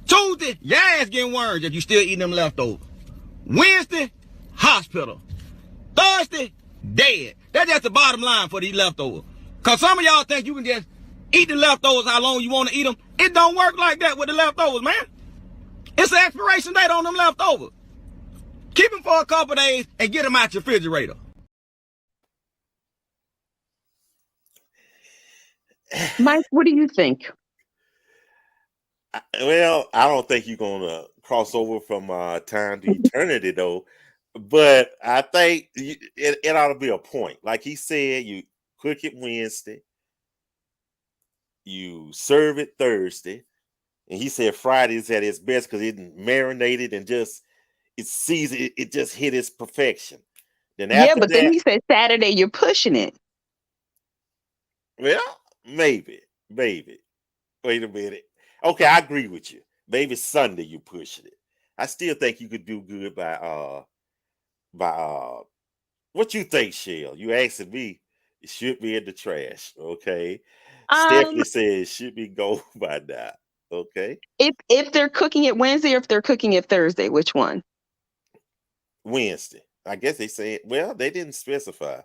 Tuesday, your ass getting worms if you still eating them leftovers. Wednesday, hospital. Thursday, dead. That's just the bottom line for these leftovers. Because some of y'all think you can just eat the leftovers how long you want to eat them. It don't work like that with the leftovers, man. It's an expiration date on them leftovers. Keep them for a couple days and get them out your refrigerator. Mike, what do you think? Well, I don't think you're going to cross over from time to eternity, though. But I think it ought to be a point. Like he said, you cook it Wednesday, you serve it Thursday, and he said Friday is at its best because it marinated and just it seasoned. It just hit its perfection. Then after but that, then he said Saturday you're pushing it. Well, maybe. Wait a minute. Okay, I agree with you. Maybe Sunday you pushing it. I still think you could do good by what you think, Shell? You asking me, it should be in the trash. Okay. Stephanie says it should be gone by now. Okay. If they're cooking it Wednesday or if they're cooking it Thursday, which one? Wednesday. I guess they said, well, they didn't specify.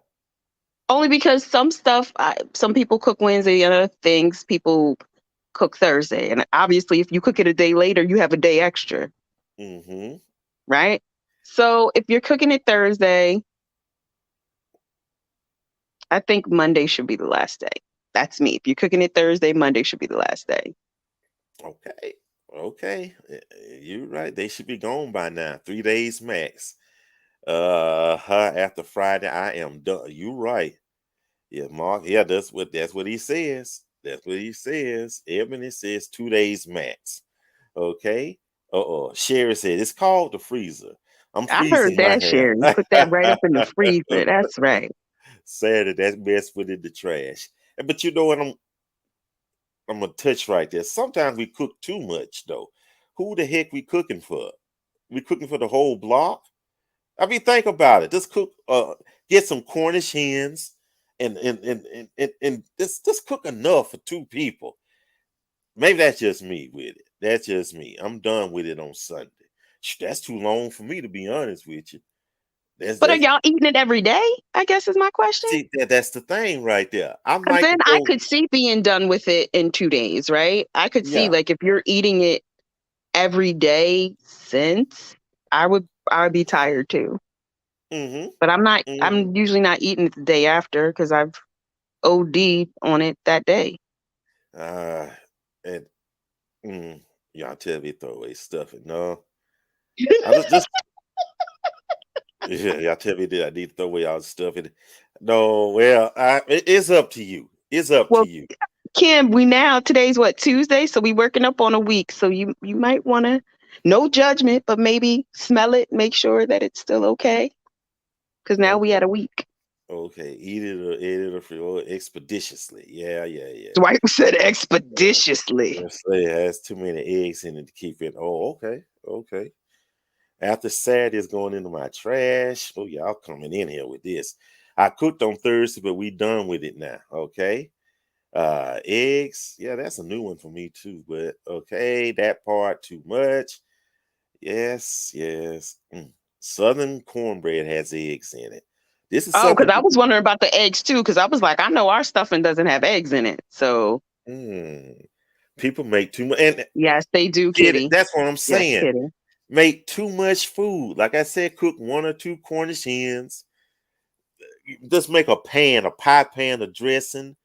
Only because some stuff, some people cook Wednesday and other things people cook Thursday. And obviously, if you cook it a day later, you have a day extra. Mm-hmm. Right? So if you're cooking it Thursday, I think Monday should be the last day. That's me. If you're cooking it Thursday, Monday should be the last day. Okay. You're right. They should be gone by now. 3 days max. After Friday, I am done. You're right. Yeah, Mark. Yeah, that's what he says. That's what he says. Ebony says 2 days max. Okay. Sherry said it's called the freezer. I'm I freezing heard my that, hair. Sherry. You put that right up in the freezer. That's right. Saturday, that's best put in the trash. But you know what? I'm gonna touch right there. Sometimes we cook too much though. Who the heck we cooking for? We cooking for the whole block? I mean, think about it. Just cook, get some Cornish hens, and just cook enough for 2 people. Maybe that's just me with it. That's just me. I'm done with it on Sunday. That's too long for me, to be honest with you. But are y'all eating it every day? I guess is my question. See, that's the thing right there. I might. Then I could see being done with it in 2 days, right? I could see like if you're eating it every day since, I would be tired too. But I'm not. I'm usually not eating it the day after because I've OD'd on it that day. And y'all tell me throw away stuff and no. I just yeah, y'all tell me that I need to throw away all the stuff. And no, well, it's up to you. It's up to you. Kim, today's what, Tuesday? So we working up on a week. So you might want to, no judgment, but maybe smell it, make sure that it's still okay. Because now we had a week. Okay, eat it or expeditiously. Yeah. Dwight said expeditiously. It has too many eggs in it to keep it. Oh, okay. After Saturday is going into my trash. Oh, y'all coming in here with this. I cooked on Thursday, but we done with it now. Okay. Eggs. Yeah, that's a new one for me too. But okay, that part too much. Yes. Southern cornbread has eggs in it. This is because I was wondering about the eggs too, because I was like, I know our stuffing doesn't have eggs in it. So people make too much. And yes, they do, Kitty. That's what I'm saying. Yes, Kitty. Make too much food. Like I said, cook 1 or 2 Cornish hens. Just make a pie pan of dressing.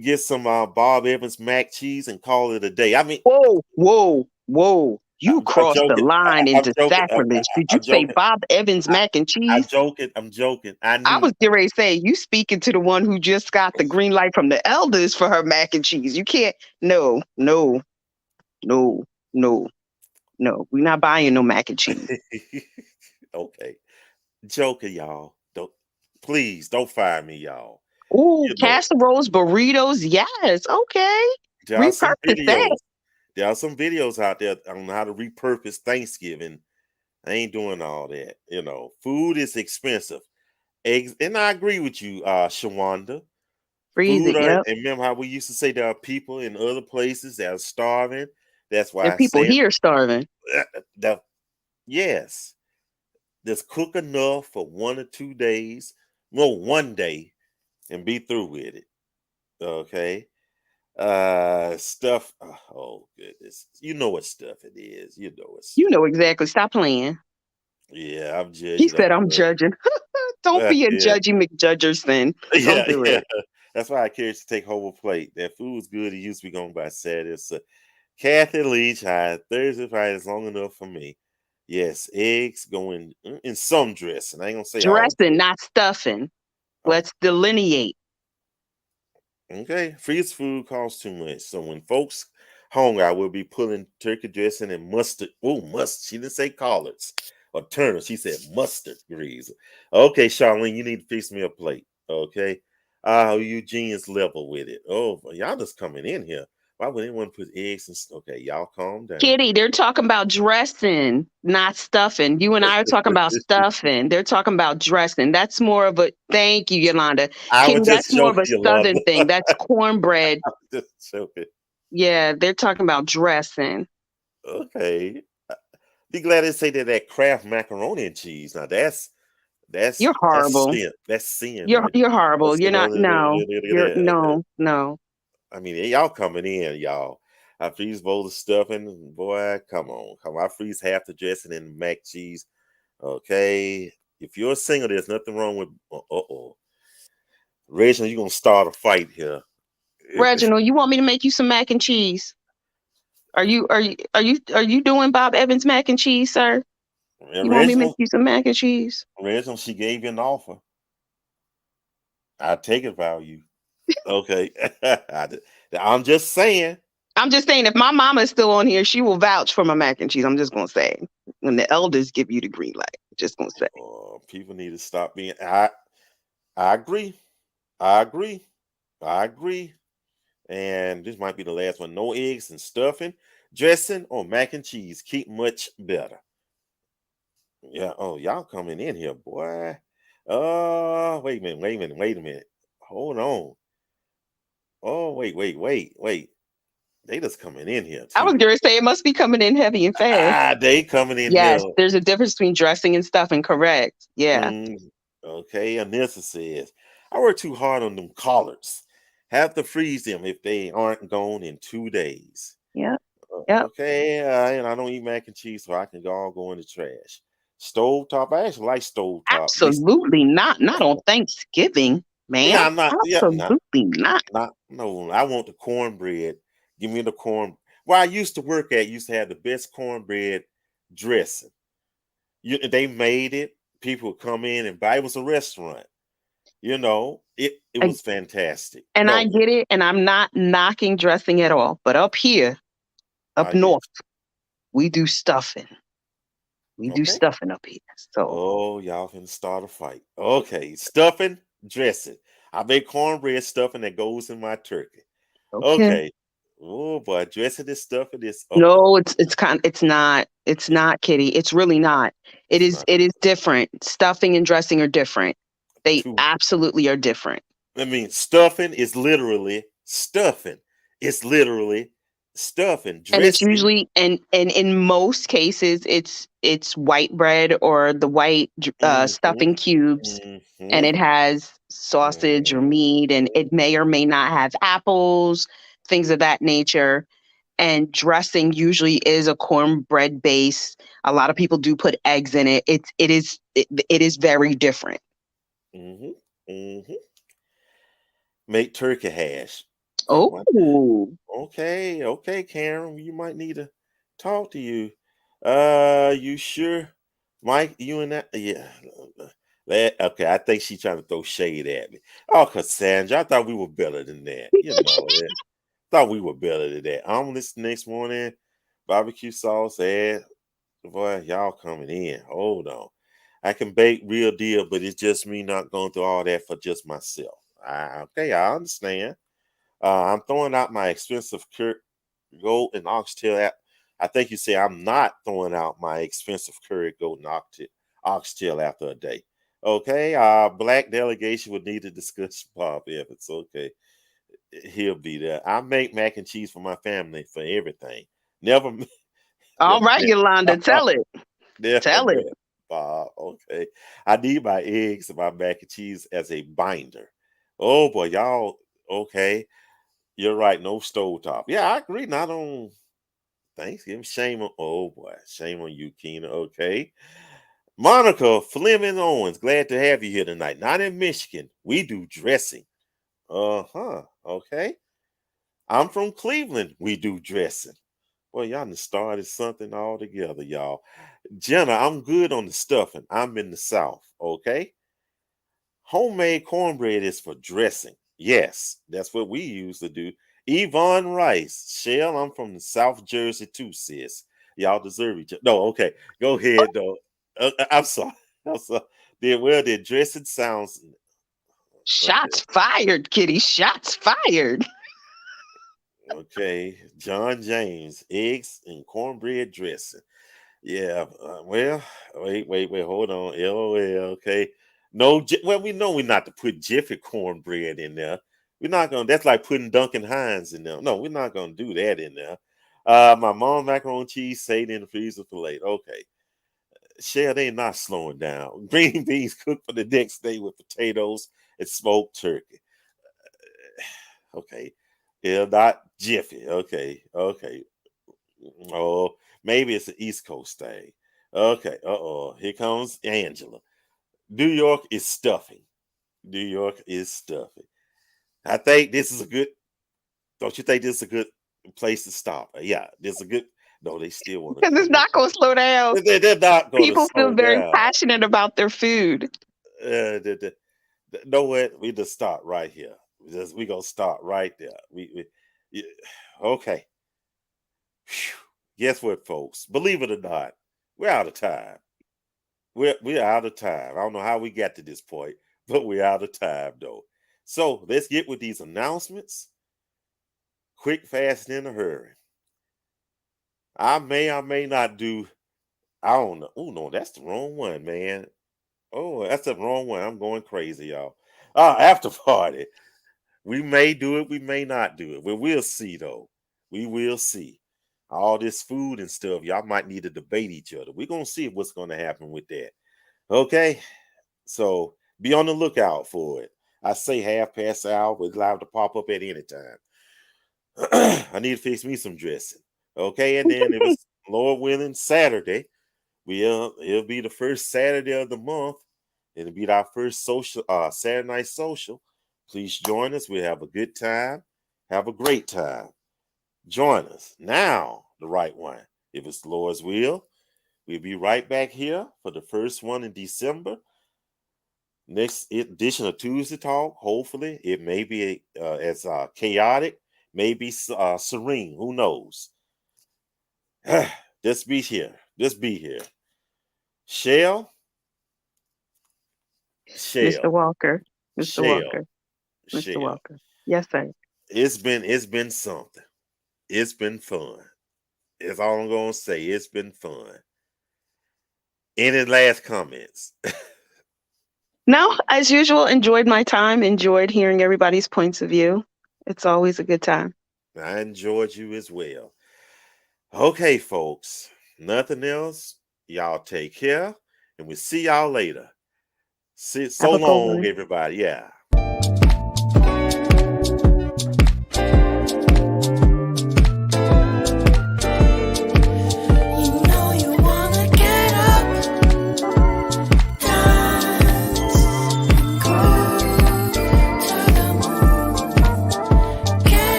Get some Bob Evans mac cheese and call it a day. I mean, whoa. You crossed the line into sacrilege. Did you say Bob Evans mac and cheese? I'm joking. I was getting ready to say, you speaking to the one who just got the green light from the elders for her mac and cheese. You can't. No. We're not buying no mac and cheese. Okay. Joking, y'all. Please don't fire me, y'all. Ooh, casseroles, burritos. Yes. Okay. There are some videos out there on how to repurpose Thanksgiving. I ain't doing all that. Food is expensive. Eggs, and I agree with you, Shawanda. And remember how we used to say there are people in other places that are starving. That's why people here starving. Yes. Just cook enough for 1 or 2 days. No, 1 day, and be through with it. Okay. Stuff. Oh goodness. You know what stuff it is. You know exactly. Stop playing. Yeah, I'm judging. He said I'm judging. Don't be a judgy McJudgerson. Don't do it. That's why I carry to take home a plate. That food's good. It used to be going by Saturday. So Kathy Leach, Thursday, Friday is long enough for me. Yes, eggs going in some dressing. I ain't gonna say dressing, not stuffing. Let's delineate. Okay, freeze food costs too much. So when folks hungry, I will be pulling turkey dressing and mustard. Oh, mustard. She didn't say collards or turnips. She said mustard grease. Okay, Charlene, you need to fix me a plate. Okay. Eugene's level with it. Oh, y'all just coming in here. Why would anyone put eggs and okay, y'all calm down. Kitty, they're talking about dressing, not stuffing. You and I are talking about stuffing. They're talking about dressing. That's more of a thank you, Yolanda. Kitty, that's more of a Southern thing. That's cornbread. I'm just joking. Yeah, they're talking about dressing. Okay. Be glad to say that Kraft macaroni and cheese. Now that's you're horrible. That's sin. You're horrible. You're not. No. No. I mean, y'all coming in, y'all. I freeze bowl of stuffing. Boy, come on. I freeze half the dressing and mac cheese. Okay. If you're single, there's nothing wrong with Reginald, you're gonna start a fight here. Reginald, you want me to make you some mac and cheese? Are you doing Bob Evans mac and cheese, sir? You want me to make you some mac and cheese? Reginald, she gave you an offer. I'll take it for you. Okay. I'm just saying. If my mama is still on here, she will vouch for my mac and cheese. I'm just gonna say, when the elders give you the green light, just gonna say. People need to stop being. I agree. And this might be the last one. No eggs and stuffing, dressing, or mac and cheese. Keep much better. Yeah. Oh, y'all coming in here, boy. Wait a minute. Wait a minute. Wait a minute. Hold on. Oh, wait. They just coming in here I was too. going to say it must be coming in heavy and fast. They coming in here. Yes, there's a difference between dressing and stuffing. Correct. Yeah. Okay. Anissa says, I work too hard on them collards. Have to freeze them if they aren't gone in 2 days. Yep. Yep. Okay. And I don't eat mac and cheese, so I can all go in the trash. Stovetop. I actually like stovetop. Absolutely not. Not on Thanksgiving, man. Yeah, I'm not. Absolutely not. No, I want the cornbread. Give me the corn. Where I used to work at used to have the best cornbread dressing. They made it. People would come in and buy. It was a restaurant. It was fantastic. And I get it, and I'm not knocking dressing at all. But up here, up north, we do stuffing. We do stuffing up here. So y'all can start a fight. Okay, stuffing, dressing. I make cornbread stuffing that goes in my turkey. Okay. Oh boy, dressing this stuffing is. No, it's not, Kitty. It's really not. It is different. Stuffing and dressing are different. They absolutely are different. I mean, stuffing is literally stuffing. It's literally stuffing. And it's usually and in most cases it's white bread or the white stuffing cubes, and it has sausage or meat, and it may or may not have apples, things of that nature. And dressing usually is a cornbread base. A lot of people do put eggs in it. It is very different. Make turkey hash. Oh, okay, Karen. You might need to talk to you. You sure, Mike? You and that? Yeah. Okay, I think she's trying to throw shade at me. Oh, Cassandra, I thought we were better than that. Thought we were better than that. Omelets next morning, barbecue sauce, boy, y'all coming in. Hold on. I can bake real deal, but it's just me not going through all that for just myself. Okay, I understand. I'm throwing out my expensive goat and oxtail app. I think you say I'm not throwing out my expensive curry goat and oxtail after a day. Okay, black delegation would need to discuss Bob Evans. Okay, he'll be there. I make mac and cheese for my family for everything. Never. All right, Yolanda, tell it. Tell it. Bob. Okay, I need my eggs and my mac and cheese as a binder. Oh boy, y'all. Okay, you're right. No stovetop. Yeah, I agree. Not on Thanksgiving. Shame on you, Keena. Okay. Monica Fleming Owens, glad to have you here tonight. Not in Michigan. We do dressing. Okay. I'm from Cleveland. We do dressing. Well, y'all done started something all together, y'all. Jenna, I'm good on the stuffing. I'm in the South. Okay. Homemade cornbread is for dressing. Yes, that's what we used to do. Yvonne Rice. Shell, I'm from South Jersey too, sis. Y'all deserve each other. No, okay. Go ahead, though. I'm sorry. The dressing sounds. Shots fired, Kitty. Shots fired. Okay. John James. Eggs and cornbread dressing. Yeah. Well, wait. Hold on. LOL. Okay. No, well, we know we're not to put Jiffy cornbread in there. We're not gonna. That's like putting Duncan Hines in there. No, we're not gonna do that in there. My mom macaroni and cheese stayed in the freezer for late. Okay, Shell, they not slowing down. Green beans cooked for the next day with potatoes and smoked turkey. Okay, yeah, not Jiffy. Okay. Oh, maybe it's an East Coast thing. Okay. Here comes Angela. New York is stuffing. New York is stuffing. I think this is a good. Don't you think this is a good place to stop? Yeah, this is a good. No, they still want to. Because it's not going to slow down. They're not going to. People feel very passionate about their food. Know what? We just start right here. We gonna start right there. Okay. Whew. Guess what, folks? Believe it or not, we're out of time. We're out of time. I don't know how we got to this point, but we're out of time though. So let's get with these announcements. Quick, fast, and in a hurry. I may or may not do I don't know. Oh no, that's the wrong one, man. Oh, that's the wrong one. I'm going crazy, y'all. After party. We may do it, we may not do it. Well, we'll see though. We will see. All this food and stuff, y'all might need to debate each other. We're gonna see what's gonna happen with that. Okay. So be on the lookout for it. I say 1/2 hour, but it's liable to pop up at any time. I need to fix me some dressing. Okay, and then if it's Lord willing, Saturday, it'll be the first Saturday of the month. It'll be our first social Saturday night social. Please join us. We'll have a good time. Have a great time. Join us now, the right one. If it's the Lord's will, we'll be right back here for the first one in December. Next edition of Tuesday Talk. Hopefully, it may be as chaotic, maybe serene. Who knows? Just be here. Just be here. Shell. Mr. Walker. Mr. Walker. Mr. Shell. Walker. Yes, sir. It's been something. It's been fun. That's all I'm gonna say. It's been fun. Any last comments? No, as usual, enjoyed my time, enjoyed hearing everybody's points of view. It's always a good time. I enjoyed you as well. Okay, folks. Nothing else. Y'all take care, and we'll see y'all later. So long, everybody. Yeah.